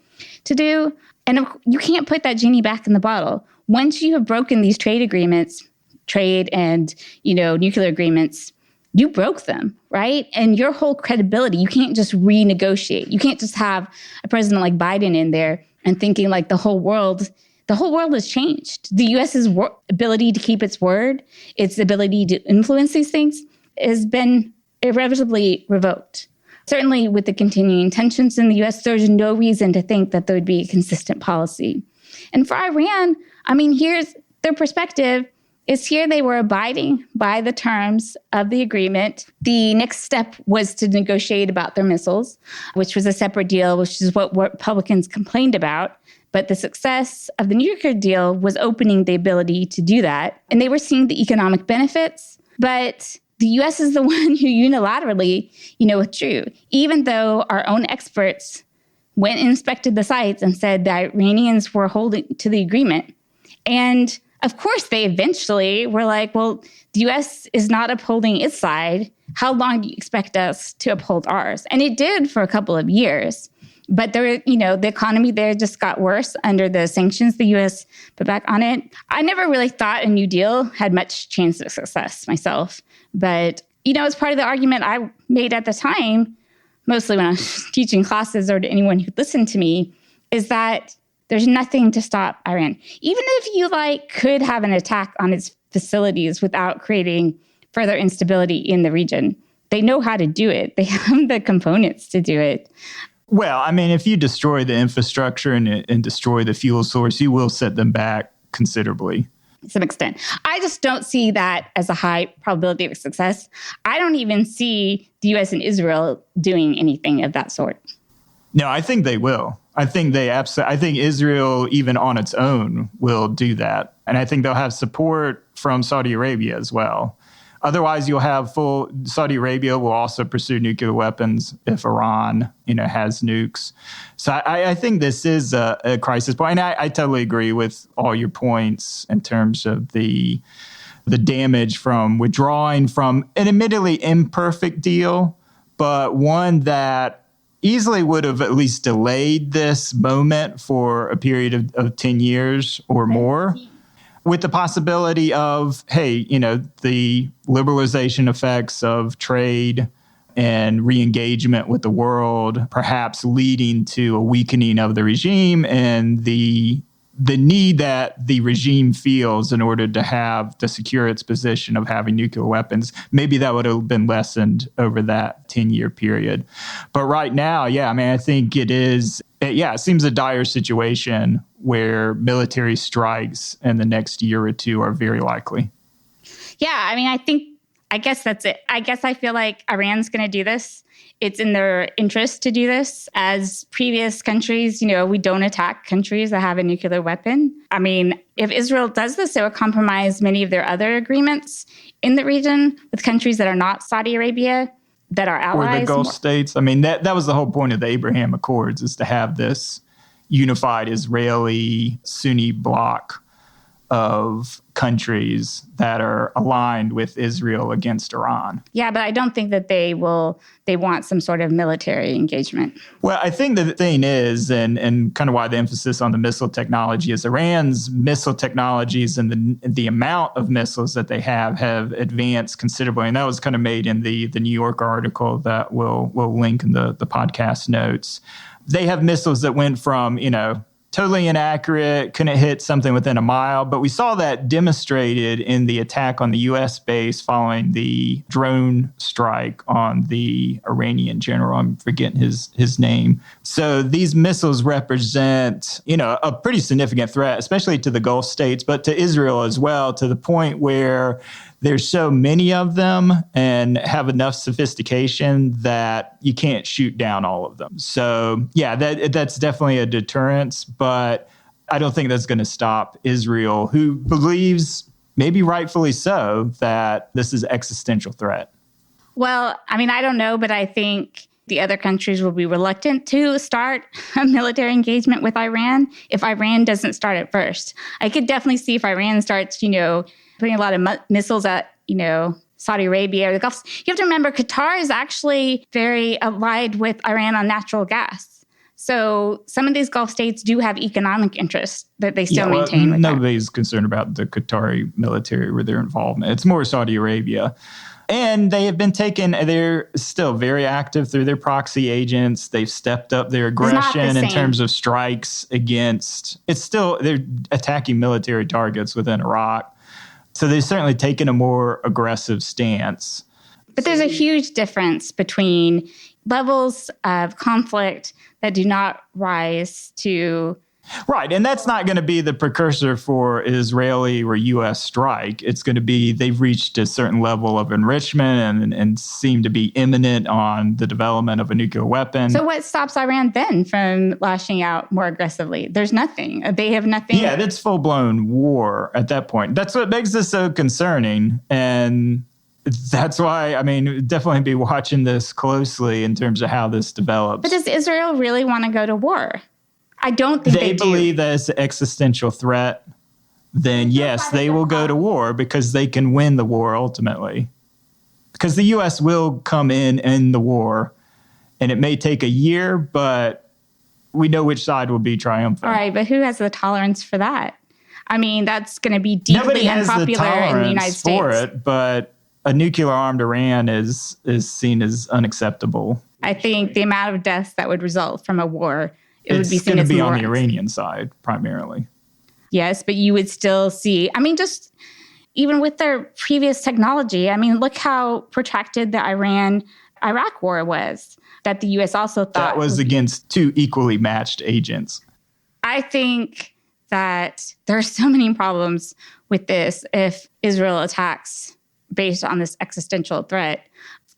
Speaker 1: to do. And you can't put that genie back in the bottle. Once you have broken these trade agreements, trade and, nuclear agreements, you broke them, right? And your whole credibility, you can't just renegotiate. You can't just have a president like Biden in there and thinking like the whole world has changed. The U.S.'s ability to keep its word, its ability to influence these things has been irrevocably revoked. Certainly with the continuing tensions in the U.S., there's no reason to think that there would be a consistent policy. And for Iran, I mean, here's their perspective is here they were abiding by the terms of the agreement. The next step was to negotiate about their missiles, which was a separate deal, which is what Republicans complained about. But the success of the nuclear deal was opening the ability to do that. And they were seeing the economic benefits. But the U.S. is the one who unilaterally, withdrew, even though our own experts went and inspected the sites and said the Iranians were holding to the agreement. And of course, they eventually were like, well, the U.S. is not upholding its side. How long do you expect us to uphold ours? And it did for a couple of years. But the economy there just got worse under the sanctions the U.S. put back on it. I never really thought a New Deal had much chance of success myself. But it's part of the argument I made at the time, mostly when I was teaching classes or to anyone who listened to me, is that there's nothing to stop Iran. Even if you could have an attack on its facilities without creating further instability in the region, they know how to do it. They have the components to do it.
Speaker 2: Well, I mean, if you destroy the infrastructure and destroy the fuel source, you will set them back considerably.
Speaker 1: To some extent. I just don't see that as a high probability of success. I don't even see the U.S. and Israel doing anything of that sort.
Speaker 2: No, I think they will. I think I think Israel, even on its own, will do that. And I think they'll have support from Saudi Arabia as well. Otherwise, you'll have Saudi Arabia will also pursue nuclear weapons if Iran, has nukes. So I think this is a crisis point. And I totally agree with all your points in terms of the damage from withdrawing from an admittedly imperfect deal, but one that easily would have at least delayed this moment for a period of 10 years or more, with the possibility of, the liberalization effects of trade and re-engagement with the world, perhaps leading to a weakening of the regime and the need that the regime feels in order to secure its position of having nuclear weapons. Maybe that would have been lessened over that 10-year period. But right now, I think it is, it seems a dire situation where military strikes in the next year or two are very likely.
Speaker 1: Yeah, I guess that's it. I guess I feel like Iran's going to do this. It's in their interest to do this. As previous countries, we don't attack countries that have a nuclear weapon. If Israel does this, it would compromise many of their other agreements in the region with countries that are not Saudi Arabia, that are allies.
Speaker 2: Or the Gulf states. That was the whole point of the Abraham Accords, is to have this unified Israeli Sunni bloc of countries that are aligned with Israel against Iran.
Speaker 1: Yeah, but I don't think that they want some sort of military engagement.
Speaker 2: Well, I think the thing is, and kind of why the emphasis on the missile technology is Iran's missile technologies and the amount of missiles that they have advanced considerably. And that was kind of made in the New York article that we'll link in the podcast notes. They have missiles that went from, totally inaccurate, couldn't hit something within a mile. But we saw that demonstrated in the attack on the U.S. base following the drone strike on the Iranian general. I'm forgetting his name. So these missiles represent, a pretty significant threat, especially to the Gulf states, but to Israel as well, to the point where there's so many of them and have enough sophistication that you can't shoot down all of them. So, that's definitely a deterrence, but I don't think that's going to stop Israel, who believes, maybe rightfully so, that this is an existential threat.
Speaker 1: Well, I don't know, but I think the other countries will be reluctant to start a military engagement with Iran if Iran doesn't start it first. I could definitely see if Iran starts, putting a lot of missiles at, Saudi Arabia or the Gulf. You have to remember, Qatar is actually very allied with Iran on natural gas. So some of these Gulf states do have economic interests that they still maintain.
Speaker 2: Nobody's concerned about the Qatari military or their involvement. It's more Saudi Arabia. And they have been they're still very active through their proxy agents. They've stepped up their aggression in terms of strikes against, they're attacking military targets within Iraq. So they've certainly taken a more aggressive stance.
Speaker 1: But there's a huge difference between levels of conflict that do not rise to...
Speaker 2: Right, and that's not going to be the precursor for Israeli or U.S. strike. It's going to be they've reached a certain level of enrichment and seem to be imminent on the development of a nuclear weapon.
Speaker 1: So what stops Iran then from lashing out more aggressively? There's nothing. They have nothing.
Speaker 2: Yeah, that's full-blown war at that point. That's what makes this so concerning. And that's why, definitely be watching this closely in terms of how this develops.
Speaker 1: But does Israel really want to go to war? I don't think they do.
Speaker 2: Believe that it's an existential threat, then yes, they will go to war because they can win the war ultimately. Because the U.S. will come in the war, and it may take a year, but we know which side will be triumphant.
Speaker 1: All right, but who has the tolerance for that? That's going to be deeply unpopular in the United States.
Speaker 2: Nobody has the tolerance for it, but a nuclear-armed Iran is seen as unacceptable.
Speaker 1: I think the amount of deaths that would result from a war, it would be seen as
Speaker 2: going to be
Speaker 1: more
Speaker 2: on the Iranian side primarily.
Speaker 1: Yes, but you would still see, just even with their previous technology, look how protracted the Iran-Iraq war was, that the U.S. also thought.
Speaker 2: That was against two equally matched agents.
Speaker 1: I think that there are so many problems with this if Israel attacks based on this existential threat.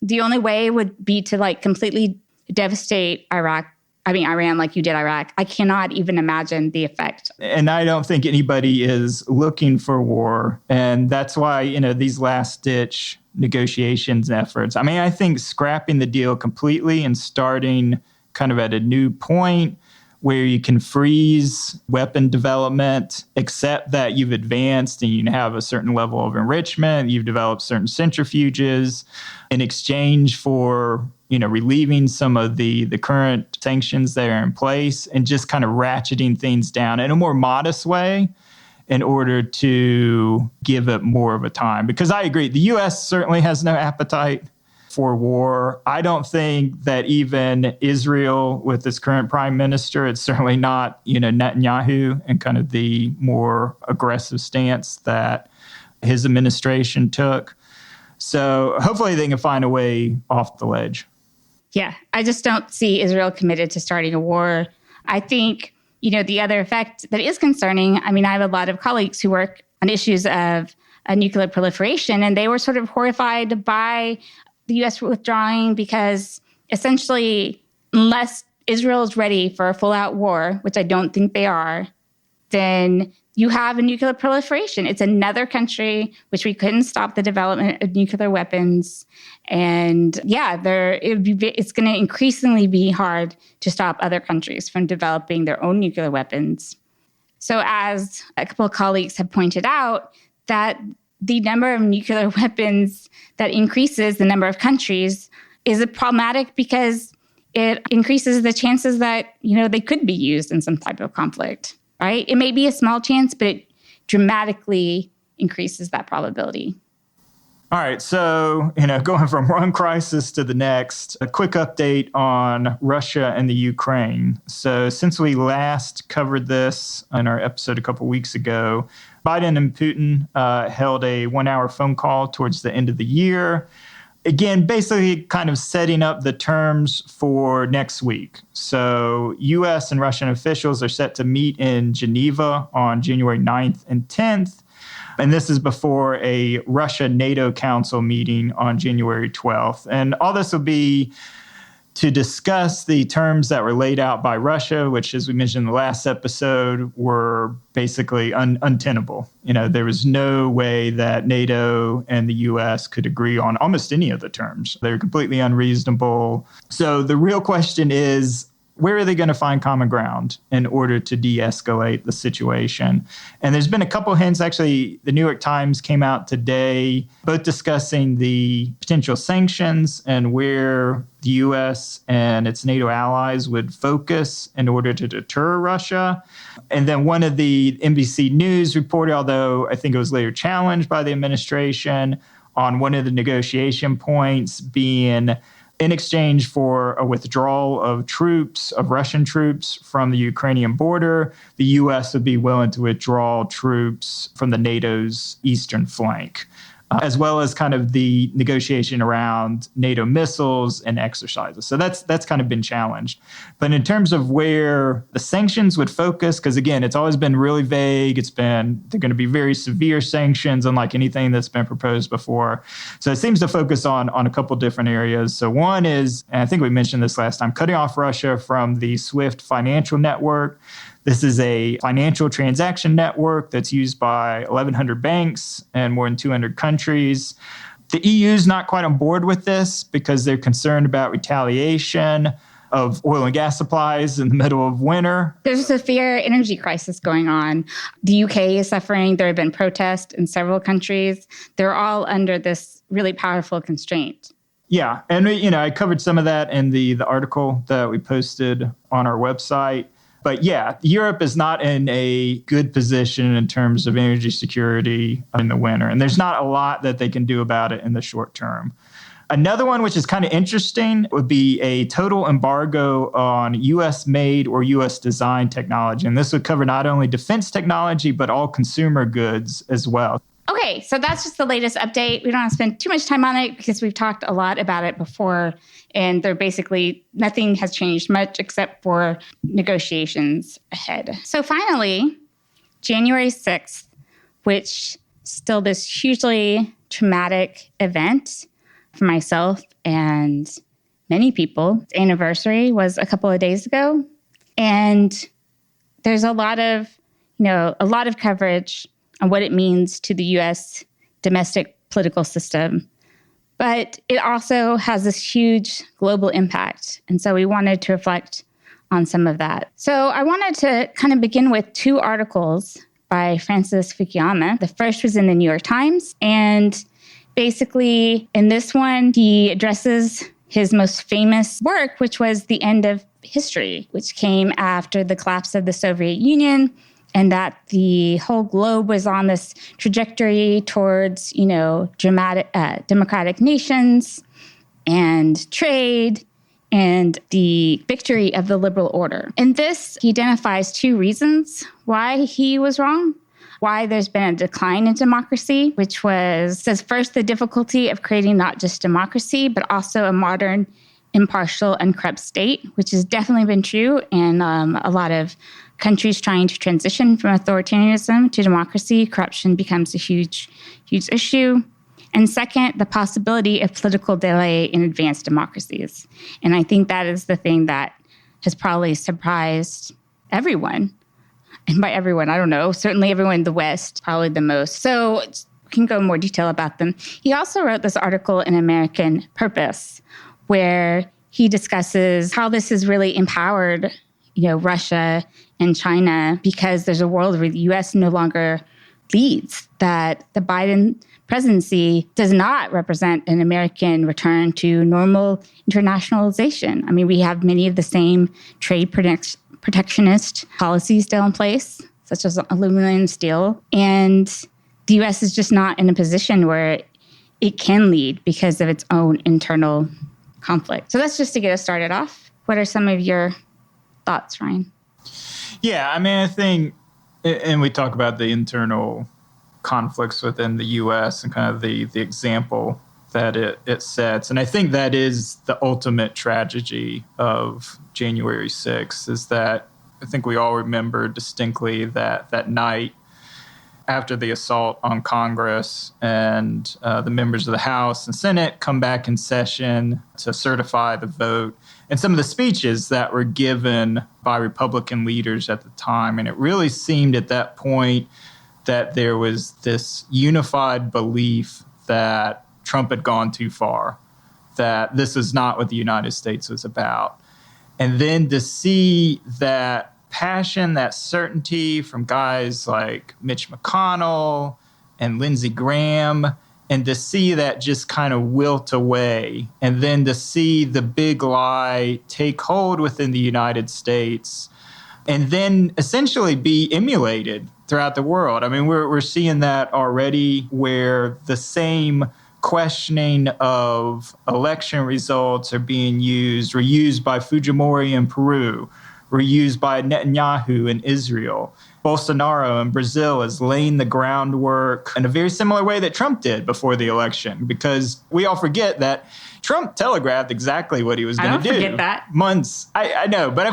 Speaker 1: The only way would be to completely devastate Iran like you did Iraq. I cannot even imagine the effect.
Speaker 2: And I don't think anybody is looking for war. And that's why, these last-ditch negotiations efforts. I think scrapping the deal completely and starting kind of at a new point where you can freeze weapon development, accept that you've advanced and you have a certain level of enrichment, you've developed certain centrifuges in exchange for, relieving some of the current sanctions that are in place and just kind of ratcheting things down in a more modest way in order to give it more of a time. Because I agree, the U.S. certainly has no appetite for war. I don't think that even Israel, with its current prime minister, it's certainly not, Netanyahu and kind of the more aggressive stance that his administration took. So hopefully they can find a way off the ledge.
Speaker 1: Yeah, I just don't see Israel committed to starting a war. I think, the other effect that is concerning, I have a lot of colleagues who work on issues of nuclear proliferation, and they were sort of horrified by the U.S. withdrawing because essentially, unless Israel is ready for a full-out war, which I don't think they are, then you have a nuclear proliferation. It's another country which we couldn't stop the development of nuclear weapons. And it's going to increasingly be hard to stop other countries from developing their own nuclear weapons. So as a couple of colleagues have pointed out, that the number of nuclear weapons that increases the number of countries is problematic because it increases the chances that, they could be used in some type of conflict, right? It may be a small chance, but it dramatically increases that probability.
Speaker 2: All right. So, going from one crisis to the next, a quick update on Russia and the Ukraine. So since we last covered this in our episode a couple weeks ago, Biden and Putin held a 1-hour phone call towards the end of the year. Again, basically kind of setting up the terms for next week. So U.S. and Russian officials are set to meet in Geneva on January 9th and 10th. And this is before a Russia-NATO Council meeting on January 12th. And all this will be to discuss the terms that were laid out by Russia, which, as we mentioned in the last episode, were basically untenable. There was no way that NATO and the U.S. could agree on almost any of the terms. They were completely unreasonable. So the real question is, where are they going to find common ground in order to de-escalate the situation? And there's been a couple hints. Actually, the New York Times came out today, both discussing the potential sanctions and where the U.S. and its NATO allies would focus in order to deter Russia. And then one of the NBC News reported, although I think it was later challenged by the administration, on one of the negotiation points being in exchange for a withdrawal of Russian troops from the Ukrainian border, the U.S. would be willing to withdraw troops from the NATO's eastern flank, as well as kind of the negotiation around NATO missiles and exercises. So that's kind of been challenged. But in terms of where the sanctions would focus, because again, it's always been really vague. They're going to be very severe sanctions, unlike anything that's been proposed before. So it seems to focus on a couple different areas. So one is, and I think we mentioned this last time, cutting off Russia from the SWIFT financial network. This is a financial transaction network that's used by 1,100 banks and more than 200 countries. The EU is not quite on board with this because they're concerned about retaliation of oil and gas supplies in the middle of winter.
Speaker 1: There's a severe energy crisis going on. The UK is suffering. There have been protests in several countries. They're all under this really powerful constraint.
Speaker 2: Yeah, and I covered some of that in the article that we posted on our website. But yeah, Europe is not in a good position in terms of energy security in the winter. And there's not a lot that they can do about it in the short term. Another one, which is kind of interesting, would be a total embargo on U.S.-made or U.S.-designed technology. And this would cover not only defense technology, but all consumer goods as well.
Speaker 1: Okay, so that's just the latest update. We don't have to spend too much time on it because we've talked a lot about it before, and they're basically nothing has changed much except for negotiations ahead. So finally, January 6th, which is still this hugely traumatic event for myself and many people. Its anniversary was a couple of days ago, and there's a lot of coverage on what it means to the U.S. domestic political system. But it also has this huge global impact. And so we wanted to reflect on some of that. So I wanted to kind of begin with two articles by Francis Fukuyama. The first was in the New York Times. And basically, in this one, he addresses his most famous work, which was The End of History, which came after the collapse of the Soviet Union, and that the whole globe was on this trajectory towards, democratic nations and trade and the victory of the liberal order. In this, he identifies two reasons why he was wrong, why there's been a decline in democracy, which says first the difficulty of creating not just democracy, but also a modern, impartial, and corrupt state, which has definitely been true in a lot of countries trying to transition from authoritarianism to democracy. Corruption becomes a huge, huge issue. And second, the possibility of political delay in advanced democracies. And I think that is the thing that has probably surprised everyone. And by everyone, I don't know, certainly everyone in the West, probably the most. So we can go in more detail about them. He also wrote this article in American Purpose, where he discusses how this has really empowered, Russia and China, because there's a world where the U.S. no longer leads, that the Biden presidency does not represent an American return to normal internationalization. I mean, we have many of the same trade protectionist policies still in place, such as aluminum and steel. And the U.S. is just not in a position where it can lead because of its own internal conflict. So that's just to get us started off. What are some of your thoughts, Ryan?
Speaker 2: Yeah, I mean, I think, and we talk about the internal conflicts within the U.S. and kind of the example that it sets. And I think that is the ultimate tragedy of January 6th, is that I think we all remember distinctly that night after the assault on Congress, and the members of the House and Senate come back in session to certify the vote, and some of the speeches that were given by Republican leaders at the time. And it really seemed at that point that there was this unified belief that Trump had gone too far, that this is not what the United States was about. And then to see that passion, that certainty from guys like Mitch McConnell and Lindsey Graham, and to see that just kind of wilt away, and then to see the big lie take hold within the United States, and then essentially be emulated throughout the world. I mean, we're seeing that already, where the same questioning of election results are being used, were used by Fujimori in Peru, were used by Netanyahu in Israel. Bolsonaro in Brazil is laying the groundwork in a very similar way that Trump did before the election, because we all forget that Trump telegraphed exactly what he was going to do.
Speaker 1: I don't forget that.
Speaker 2: Months. I know, but I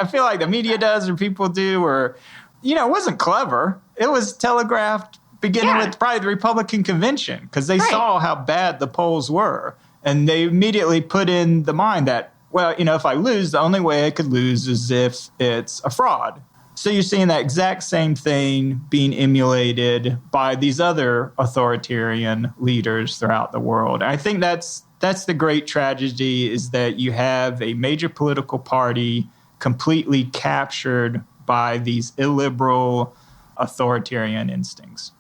Speaker 2: feel like the media does, or people do, or, it wasn't clever. It was telegraphed beginning with probably the Republican convention, because they saw how bad the polls were. And they immediately put in the mind that, well, if I lose, the only way I could lose is if it's a fraud. So you're seeing that exact same thing being emulated by these other authoritarian leaders throughout the world. And I think that's the great tragedy, is that you have a major political party completely captured by these illiberal authoritarian instincts.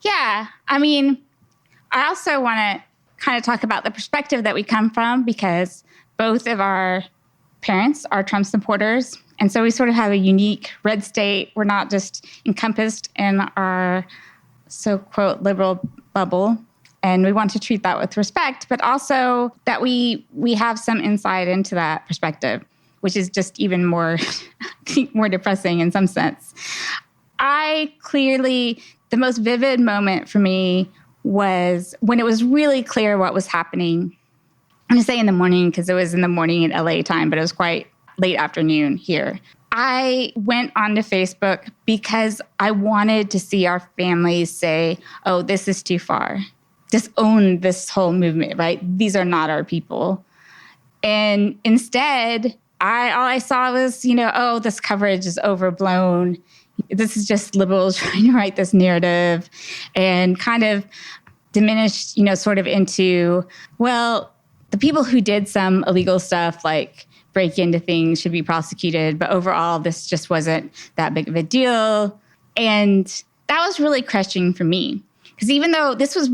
Speaker 1: Yeah. I mean, I also want to kind of talk about the perspective that we come from, because both of our parents are Trump supporters. And so we sort of have a unique red state. We're not just encompassed in our so-quote liberal bubble. And we want to treat that with respect, but also that we have some insight into that perspective, which is just even more, I think, more depressing in some sense. The most vivid moment for me was when it was really clear what was happening. I'm going to say in the morning because it was in the morning in LA time, but it was quite late afternoon here. I went onto Facebook because I wanted to see our families say, oh, this is too far. Disown this whole movement, right? These are not our people. And instead, all I saw was, oh, this coverage is overblown. This is just liberals trying to write this narrative and kind of diminished, sort of into, well, the people who did some illegal stuff like break into things should be prosecuted. But overall, this just wasn't that big of a deal. And that was really crushing for me. Because even though this was,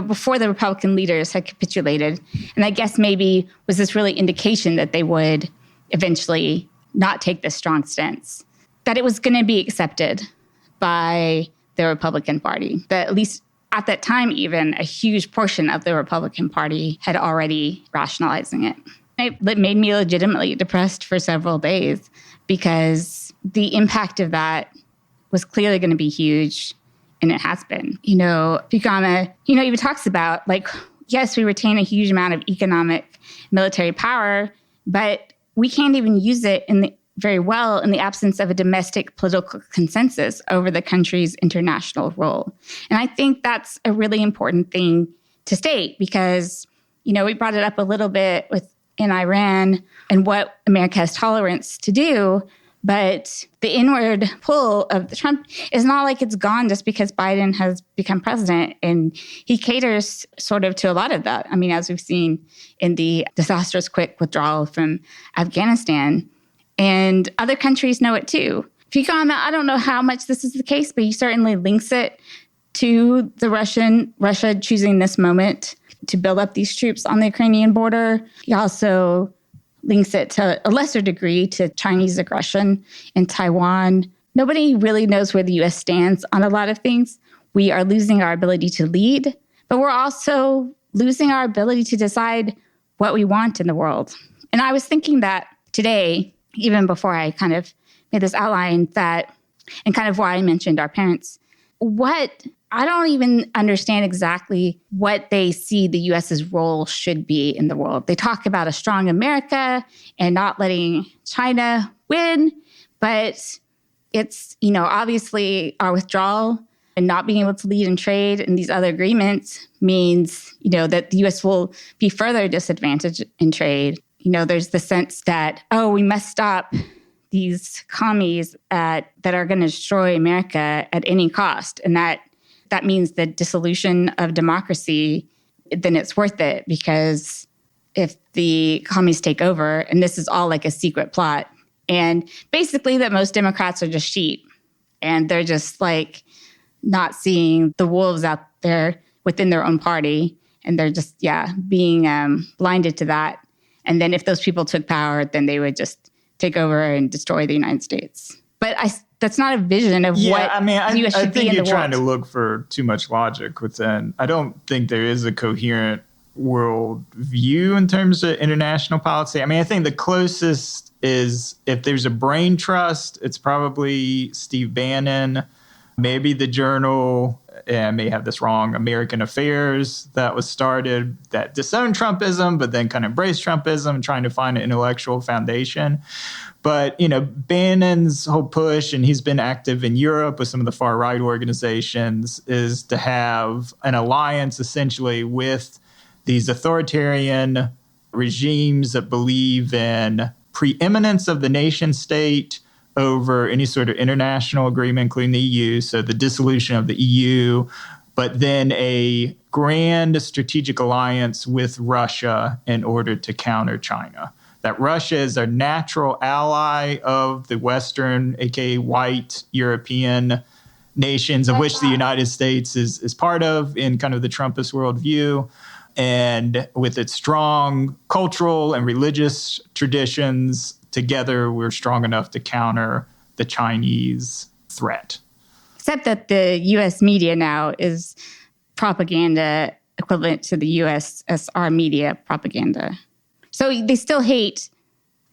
Speaker 1: before the Republican leaders had capitulated, and I guess maybe was this really indication that they would eventually not take this strong stance, that it was going to be accepted by the Republican Party. That at least at that time, even a huge portion of the Republican Party had already rationalizing it. It made me legitimately depressed for several days because the impact of that was clearly going to be huge. And it has been. Fukuyama, even talks about, yes, we retain a huge amount of economic military power, but we can't even use it very well in the absence of a domestic political consensus over the country's international role. And I think that's a really important thing to state because, we brought it up a little bit in Iran and what America has tolerance to do. But the inward pull of Trump is not like it's gone just because Biden has become president. And he caters sort of to a lot of that. I mean, as we've seen in the disastrous quick withdrawal from Afghanistan. And other countries know it too. Fukuyama, I don't know how much this is the case, but he certainly links it to Russia choosing this moment to build up these troops on the Ukrainian border. He also links it to a lesser degree to Chinese aggression in Taiwan. Nobody really knows where the U.S. stands on a lot of things. We are losing our ability to lead, but we're also losing our ability to decide what we want in the world. And I was thinking that today, even before I kind of made this outline, and kind of why I mentioned our parents, I don't even understand exactly what they see the U.S.'s role should be in the world. They talk about a strong America and not letting China win, but it's, obviously our withdrawal and not being able to lead in trade and these other agreements means, that the U.S. will be further disadvantaged in trade. There's the sense that, we must stop these commies that are going to destroy America at any cost, and that means the dissolution of democracy, then it's worth it because if the commies take over, and this is all like a secret plot, and basically that most Democrats are just sheep and they're just not seeing the wolves out there within their own party. And they're just, being blinded to that. And then if those people took power, then they would just take over and destroy the United States. But that's not a vision of what the U.S. should be in the world. I think you're
Speaker 2: trying to look for too much logic within. I don't think there is a coherent world view in terms of international policy. I think the closest is if there's a brain trust, it's probably Steve Bannon, maybe the journal, I may have this wrong, American Affairs, that was started that disowned Trumpism, but then kind of embraced Trumpism, trying to find an intellectual foundation. But, Bannon's whole push, and he's been active in Europe with some of the far-right organizations, is to have an alliance essentially with these authoritarian regimes that believe in preeminence of the nation state over any sort of international agreement, including the EU, so the dissolution of the EU, but then a grand strategic alliance with Russia in order to counter China. That Russia is a natural ally of the Western, aka white European nations, of which the United States is part of in kind of the Trumpist worldview. And with its strong cultural and religious traditions, together we're strong enough to counter the Chinese threat.
Speaker 1: Except that the U.S. media now is propaganda equivalent to the USSR media propaganda. So they still hate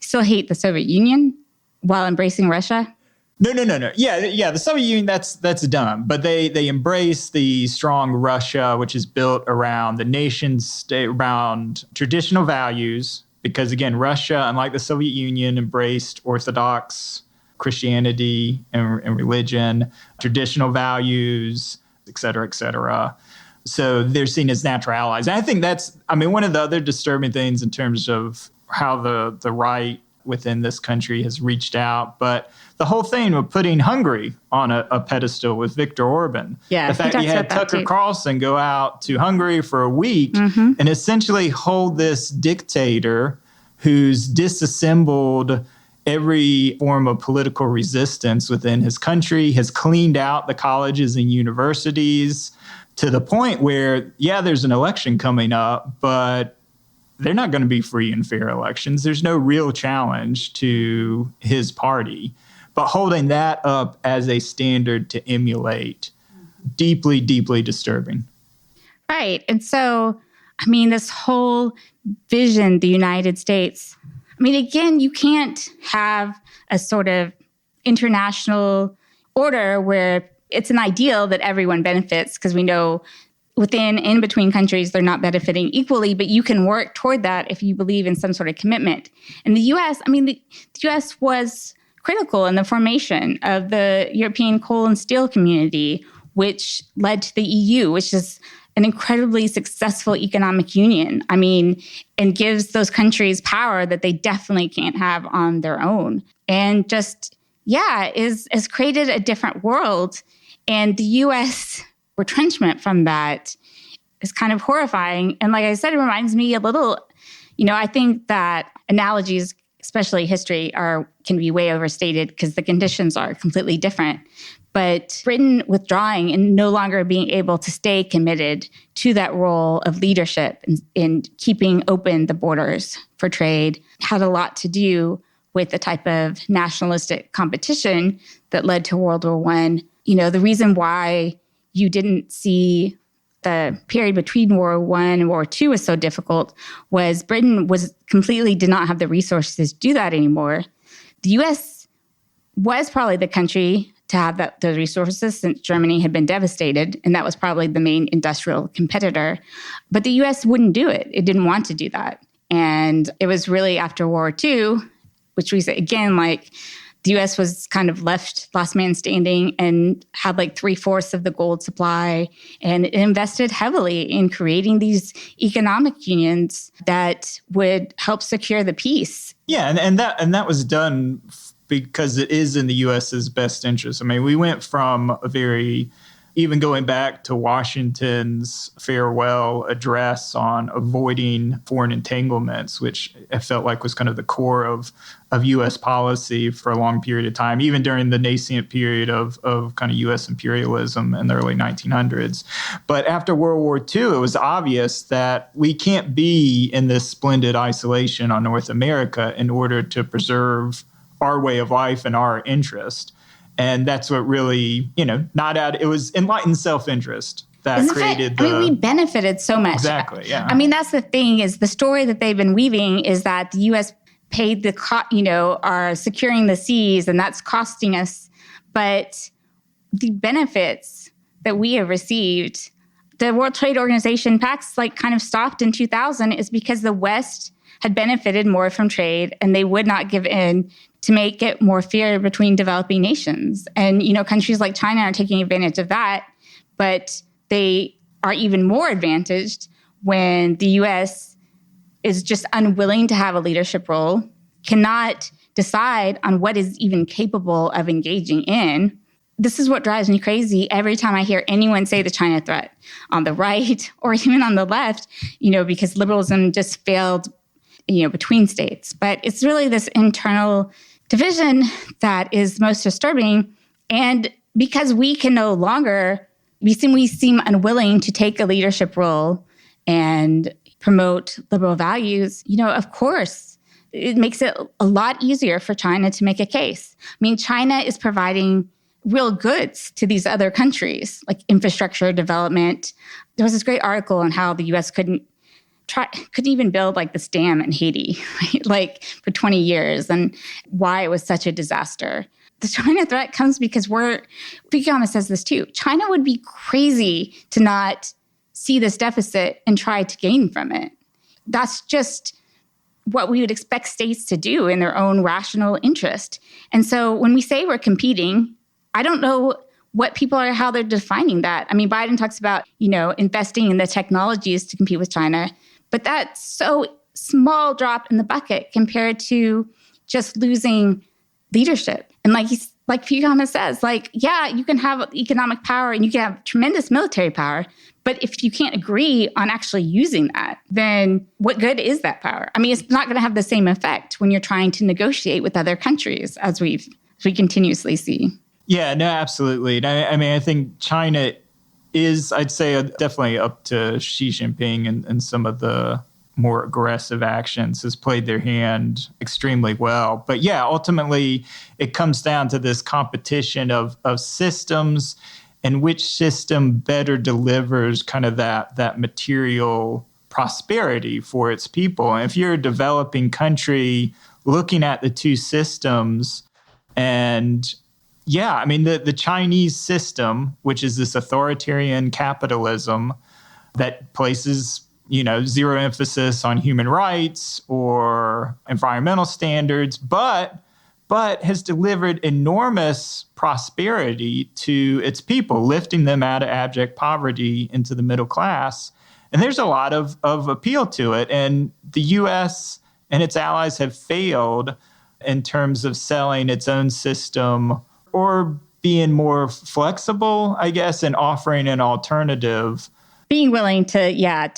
Speaker 1: the Soviet Union while embracing Russia?
Speaker 2: No. Yeah, the Soviet Union, that's dumb. But they embrace the strong Russia, which is built around the nation state, around traditional values. Because again, Russia, unlike the Soviet Union, embraced Orthodox Christianity and religion, traditional values, et cetera, et cetera. So they're seen as natural allies. And I think that's, one of the other disturbing things in terms of how the right within this country has reached out. But the whole thing of putting Hungary on a pedestal with Viktor Orban.
Speaker 1: Yeah,
Speaker 2: the fact you had Tucker Carlson go out to Hungary for a week and essentially hold this dictator who's disassembled every form of political resistance within his country, has cleaned out the colleges and universities to the point where, there's an election coming up, but they're not going to be free and fair elections. There's no real challenge to his party. But holding that up as a standard to emulate, deeply, deeply disturbing.
Speaker 1: Right. And so, this whole vision, the United States, again, you can't have a sort of international order where it's an ideal that everyone benefits, because we know within and between countries, they're not benefiting equally, but you can work toward that if you believe in some sort of commitment. And the U.S., the U.S. was critical in the formation of the European coal and steel community, which led to the EU, which is an incredibly successful economic union. And gives those countries power that they definitely can't have on their own. And just, has created a different world. And the U.S. retrenchment from that is kind of horrifying. And like I said, it reminds me a little, I think that analogies, especially history, can be way overstated because the conditions are completely different. But Britain withdrawing and no longer being able to stay committed to that role of leadership in keeping open the borders for trade had a lot to do with the type of nationalistic competition that led to World War I. The reason why you didn't see the period between World War I and World War II was so difficult was Britain did not have the resources to do that anymore. The U.S. was probably the country to have those resources since Germany had been devastated, and that was probably the main industrial competitor. But the U.S. wouldn't do it. It didn't want to do that. And it was really after World War II, which we say, again, the U.S. was kind of left last man standing and had 3/4 of the gold supply, and it invested heavily in creating these economic unions that would help secure the peace.
Speaker 2: Yeah, and that was done because it is in the U.S.'s best interest. We went from even going back to Washington's farewell address on avoiding foreign entanglements, which I felt like was kind of the core of U.S. policy for a long period of time, even during the nascent period of kind of U.S. imperialism in the early 1900s. But after World War II, it was obvious that we can't be in this splendid isolation on North America in order to preserve our way of life and our interest. And that's what really, it was enlightened self-interest that created
Speaker 1: we benefited so much.
Speaker 2: Exactly, yeah.
Speaker 1: That's the thing, is the story that they've been weaving is that the U.S. paid are securing the seas, and that's costing us. But the benefits that we have received, the World Trade Organization pacts kind of stopped in 2000 is because the West had benefited more from trade, and they would not give in to make it more fair between developing nations. And, countries like China are taking advantage of that, but they are even more advantaged when the U.S. is just unwilling to have a leadership role, cannot decide on what is even capable of engaging in. This is what drives me crazy every time I hear anyone say the China threat on the right or even on the left, because liberalism just failed, between states. But it's really this internal division that is most disturbing. And because we can no longer, we seem unwilling to take a leadership role and promote liberal values, of course, it makes it a lot easier for China to make a case. I mean, China is providing real goods to these other countries, like infrastructure development. There was this great article on how the U.S. couldn't even build like this dam in Haiti, right? Like for 20 years, and why it was such a disaster. The China threat comes because Fukuyama says this too, China would be crazy to not see this deficit and try to gain from it. That's just what we would expect states to do in their own rational interest. And so when we say we're competing, I don't know how they're defining that. I mean, Biden talks about, investing in the technologies to compete with China, but that's so small drop in the bucket compared to just losing leadership. And like Fukuyama says, you can have economic power and you can have tremendous military power, but if you can't agree on actually using that, then what good is that power? I mean, it's not going to have the same effect when you're trying to negotiate with other countries, as we continuously see.
Speaker 2: Yeah, no, absolutely. I mean, I think China is, I'd say, definitely up to Xi Jinping and some of the more aggressive actions, has played their hand extremely well. But yeah, ultimately, it comes down to this competition of systems and which system better delivers kind of that material prosperity for its people. And if you're a developing country looking at the two systems, and yeah, I mean, the Chinese system, which is this authoritarian capitalism that places, zero emphasis on human rights or environmental standards, but has delivered enormous prosperity to its people, lifting them out of abject poverty into the middle class. And there's a lot of appeal to it. And the U.S. and its allies have failed in terms of selling its own system or being more flexible, I guess, and offering an alternative.
Speaker 1: Being willing to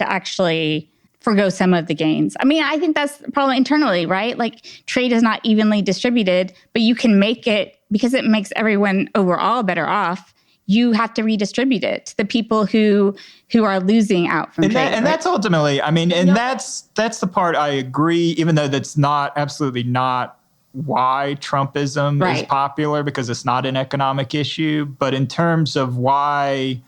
Speaker 1: actually forgo some of the gains. I mean, I think that's the problem internally, right? Like trade is not evenly distributed, but you can make it, because it makes everyone overall better off, you have to redistribute it to the people who are losing out from trade.
Speaker 2: And that's ultimately, I mean, and that's the part I agree, even though that's absolutely not why Trumpism is popular, because it's not an economic issue. But in terms of why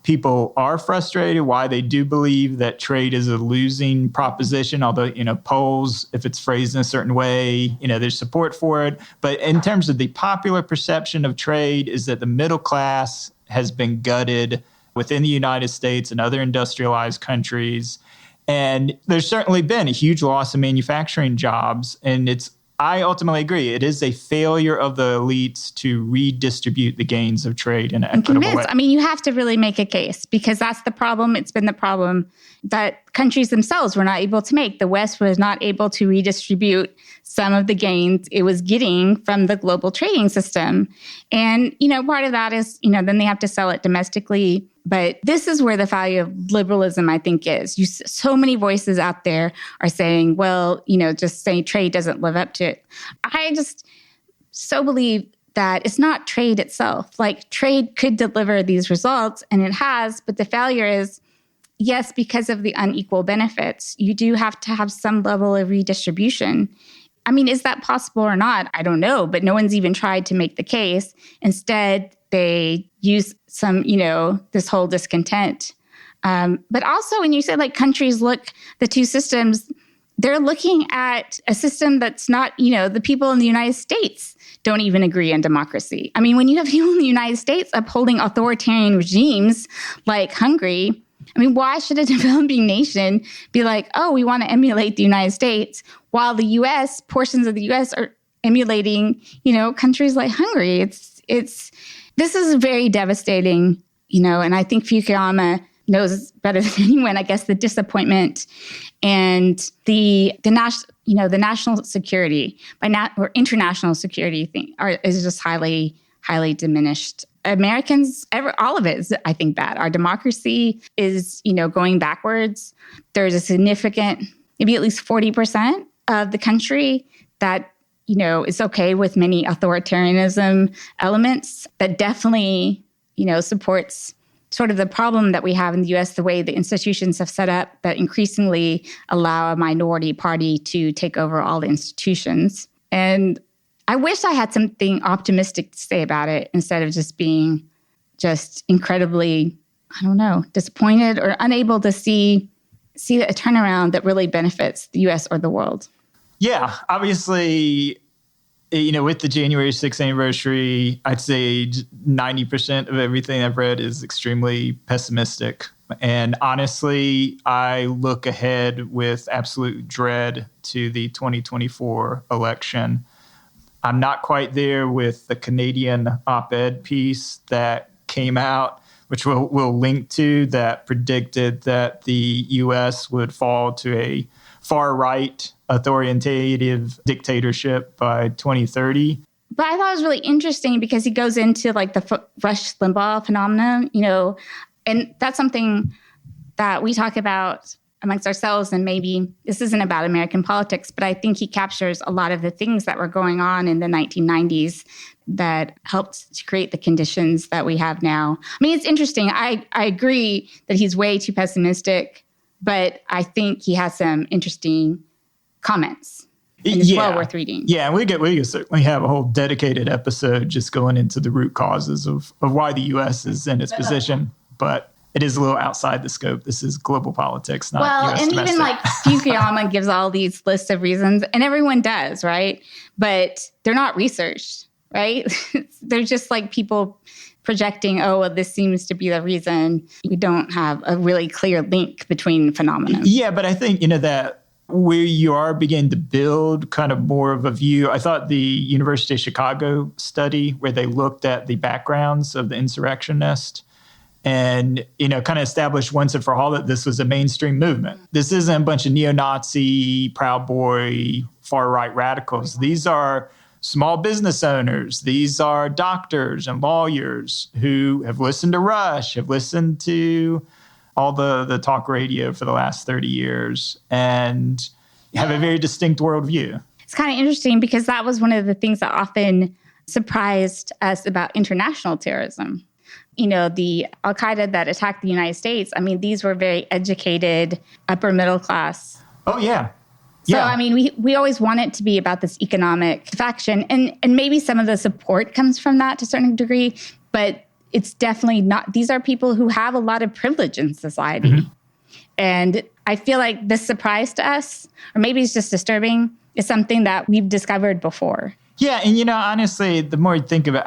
Speaker 2: people are frustrated, why they do believe that trade is a losing proposition, although, polls, if it's phrased in a certain way, there's support for it. But in terms of the popular perception of trade is that the middle class has been gutted within the United States and other industrialized countries. And there's certainly been a huge loss of manufacturing jobs. And I ultimately agree. It is a failure of the elites to redistribute the gains of trade in an equitable way.
Speaker 1: I mean, you have to really make a case, because that's the problem. It's been the problem that countries themselves were not able to make. The West was not able to redistribute some of the gains it was getting from the global trading system. And, part of that is, then they have to sell it domestically. But this is where the value of liberalism, I think, is. So many voices out there are saying, well, just say trade doesn't live up to it. I just so believe that it's not trade itself. Like, trade could deliver these results, and it has, but the failure is, yes, because of the unequal benefits, you do have to have some level of redistribution. I mean, is that possible or not? I don't know, but no one's even tried to make the case. Instead, they use some, this whole discontent. But also when you say countries the two systems, they're looking at a system that's not, the people in the United States don't even agree on democracy. I mean, when you have people in the United States upholding authoritarian regimes like Hungary, I mean, why should a developing nation be like, oh, we want to emulate the United States, while the U.S., portions of the U.S. are emulating, countries like Hungary? This is very devastating, and I think Fukuyama knows better than anyone, I guess, the disappointment and the national security or international security thing is just highly, highly diminished. Americans, all of it is, I think, bad. Our democracy is, going backwards. There's a significant, maybe at least 40% of the country that, is okay with many authoritarianism elements, that definitely, supports sort of the problem that we have in the U.S., the way the institutions have set up that increasingly allow a minority party to take over all the institutions. And I wish I had something optimistic to say about it instead of just being just incredibly, disappointed or unable to see a turnaround that really benefits the U.S. or the world.
Speaker 2: Yeah, obviously, with the January 6th anniversary, I'd say 90% of everything I've read is extremely pessimistic. And honestly, I look ahead with absolute dread to the 2024 election. I'm not quite there with the Canadian op-ed piece that came out, which we'll link to, that predicted that the U.S. would fall to a far-right authoritative dictatorship by 2030.
Speaker 1: But I thought it was really interesting because he goes into like the Rush Limbaugh phenomenon, and that's something that we talk about amongst ourselves. And maybe this isn't about American politics, but I think he captures a lot of the things that were going on in the 1990s that helped to create the conditions that we have now. I mean, it's interesting. I agree that he's way too pessimistic, but I think he has some interesting comments. And it's well worth reading.
Speaker 2: Yeah, we could certainly have a whole dedicated episode just going into the root causes of why the U.S. is in its position. But it is a little outside the scope. This is global politics, not U.S. domestic.
Speaker 1: Even like Fukuyama gives all these lists of reasons, and everyone does, right? But they're not researched, right? They're just like people projecting, this seems to be the reason. We don't have a really clear link between phenomena.
Speaker 2: Yeah, but I think, that where you are beginning to build kind of more of a view. I thought the University of Chicago study where they looked at the backgrounds of the insurrectionists and, kind of established once and for all that this was a mainstream movement. This isn't a bunch of neo-Nazi, Proud Boy, far-right radicals. These are small business owners. These are doctors and lawyers who have listened to Rush, have listened to all the talk radio for the last 30 years and have a very distinct worldview.
Speaker 1: It's kind of interesting because that was one of the things that often surprised us about international terrorism. The Al-Qaeda that attacked the United States, these were very educated, upper middle class.
Speaker 2: Oh, yeah.
Speaker 1: So, we always want it to be about this economic faction. And maybe some of the support comes from that to a certain degree, but it's definitely not. These are people who have a lot of privilege in society. Mm-hmm. And I feel like this surprise to us, or maybe it's just disturbing, is something that we've discovered before.
Speaker 2: Yeah, and honestly, the more you think of it,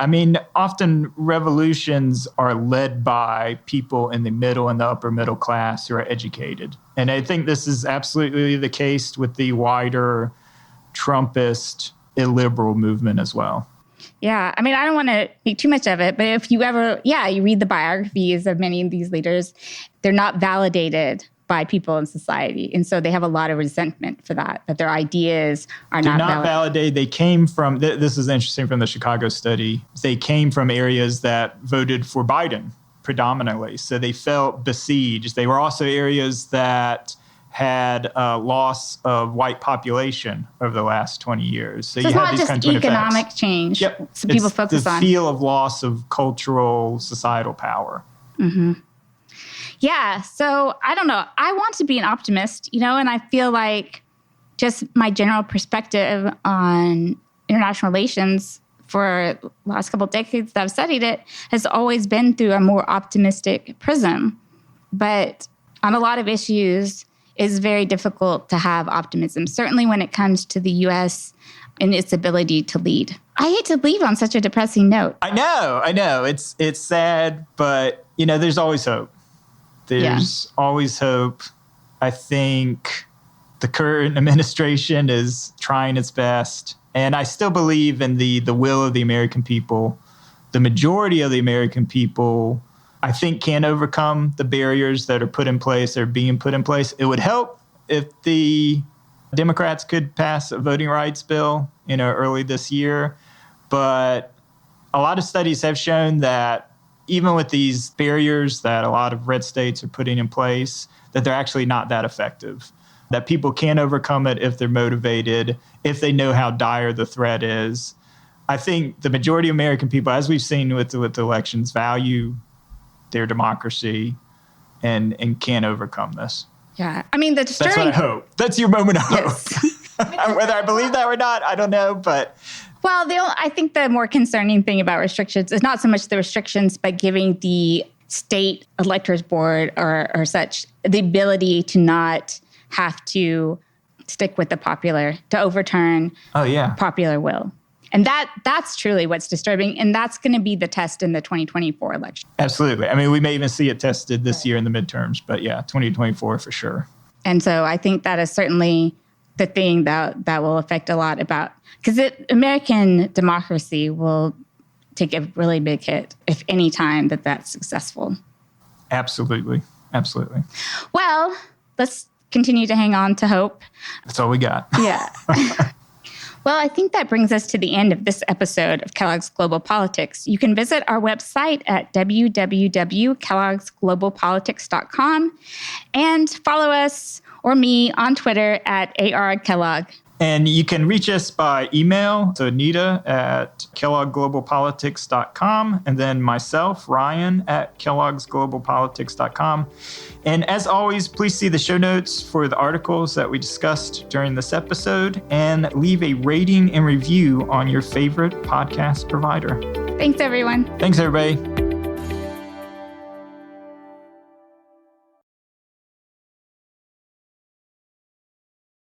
Speaker 2: often revolutions are led by people in the middle and the upper middle class who are educated. And I think this is absolutely the case with the wider Trumpist illiberal movement as well.
Speaker 1: Yeah, I don't want to make too much of it, but if you ever, you read the biographies of many of these leaders, they're not validated by people in society. And so they have a lot of resentment for that their ideas are not
Speaker 2: validated. They came from, this is interesting from the Chicago study, they came from areas that voted for Biden predominantly. So they felt besieged. They were also areas that had a loss of white population over the last 20 years.
Speaker 1: So you
Speaker 2: have
Speaker 1: not
Speaker 2: these
Speaker 1: just
Speaker 2: kind of
Speaker 1: economic
Speaker 2: effects.
Speaker 1: Change.
Speaker 2: Yep.
Speaker 1: So people focus on
Speaker 2: the feel of loss of cultural, societal power.
Speaker 1: Mm-hmm. Yeah. So I don't know. I want to be an optimist, and I feel like just my general perspective on international relations for the last couple of decades that I've studied it has always been through a more optimistic prism. But on a lot of issues, it's very difficult to have optimism, certainly when it comes to the U.S. and its ability to lead. I hate to leave on such a depressing note.
Speaker 2: I know. It's sad, but, there's always hope. There's always hope. I think the current administration is trying its best. And I still believe in the will of the American people. The majority of the American people, I think, can overcome the barriers that are put in place, or being put in place. It would help if the Democrats could pass a voting rights bill, early this year. But a lot of studies have shown that even with these barriers that a lot of red states are putting in place, that they're actually not that effective. That people can overcome it if they're motivated, if they know how dire the threat is. I think the majority of American people, as we've seen with the elections, value their democracy and can't overcome this.
Speaker 1: Yeah. I mean,
Speaker 2: that's what I hope. That's your moment of hope. Whether I believe that or not, I don't know, but...
Speaker 1: Well, I think the more concerning thing about restrictions is not so much the restrictions, but giving the state electors board or such the ability to not have to stick with to overturn popular will. And that's truly what's disturbing. And that's going to be the test in the 2024 election.
Speaker 2: Absolutely. I mean, we may even see it tested this year in the midterms, but 2024 for sure.
Speaker 1: And so I think that is certainly the thing that will affect a lot about, because American democracy will take a really big hit if any time that's successful.
Speaker 2: Absolutely. Absolutely.
Speaker 1: Well, let's continue to hang on to hope.
Speaker 2: That's all we got.
Speaker 1: Yeah. Well, I think that brings us to the end of this episode of Kellogg's Global Politics. You can visit our website at www.kelloggsglobalpolitics.com and follow us or me on Twitter at ARKellogg.
Speaker 2: And you can reach us by email, so Anita at kelloggglobalpolitics.com, and then myself, Ryan, at kelloggsglobalpolitics.com. And as always, please see the show notes for the articles that we discussed during this episode, and leave a rating and review on your favorite podcast provider.
Speaker 1: Thanks, everyone.
Speaker 2: Thanks, everybody.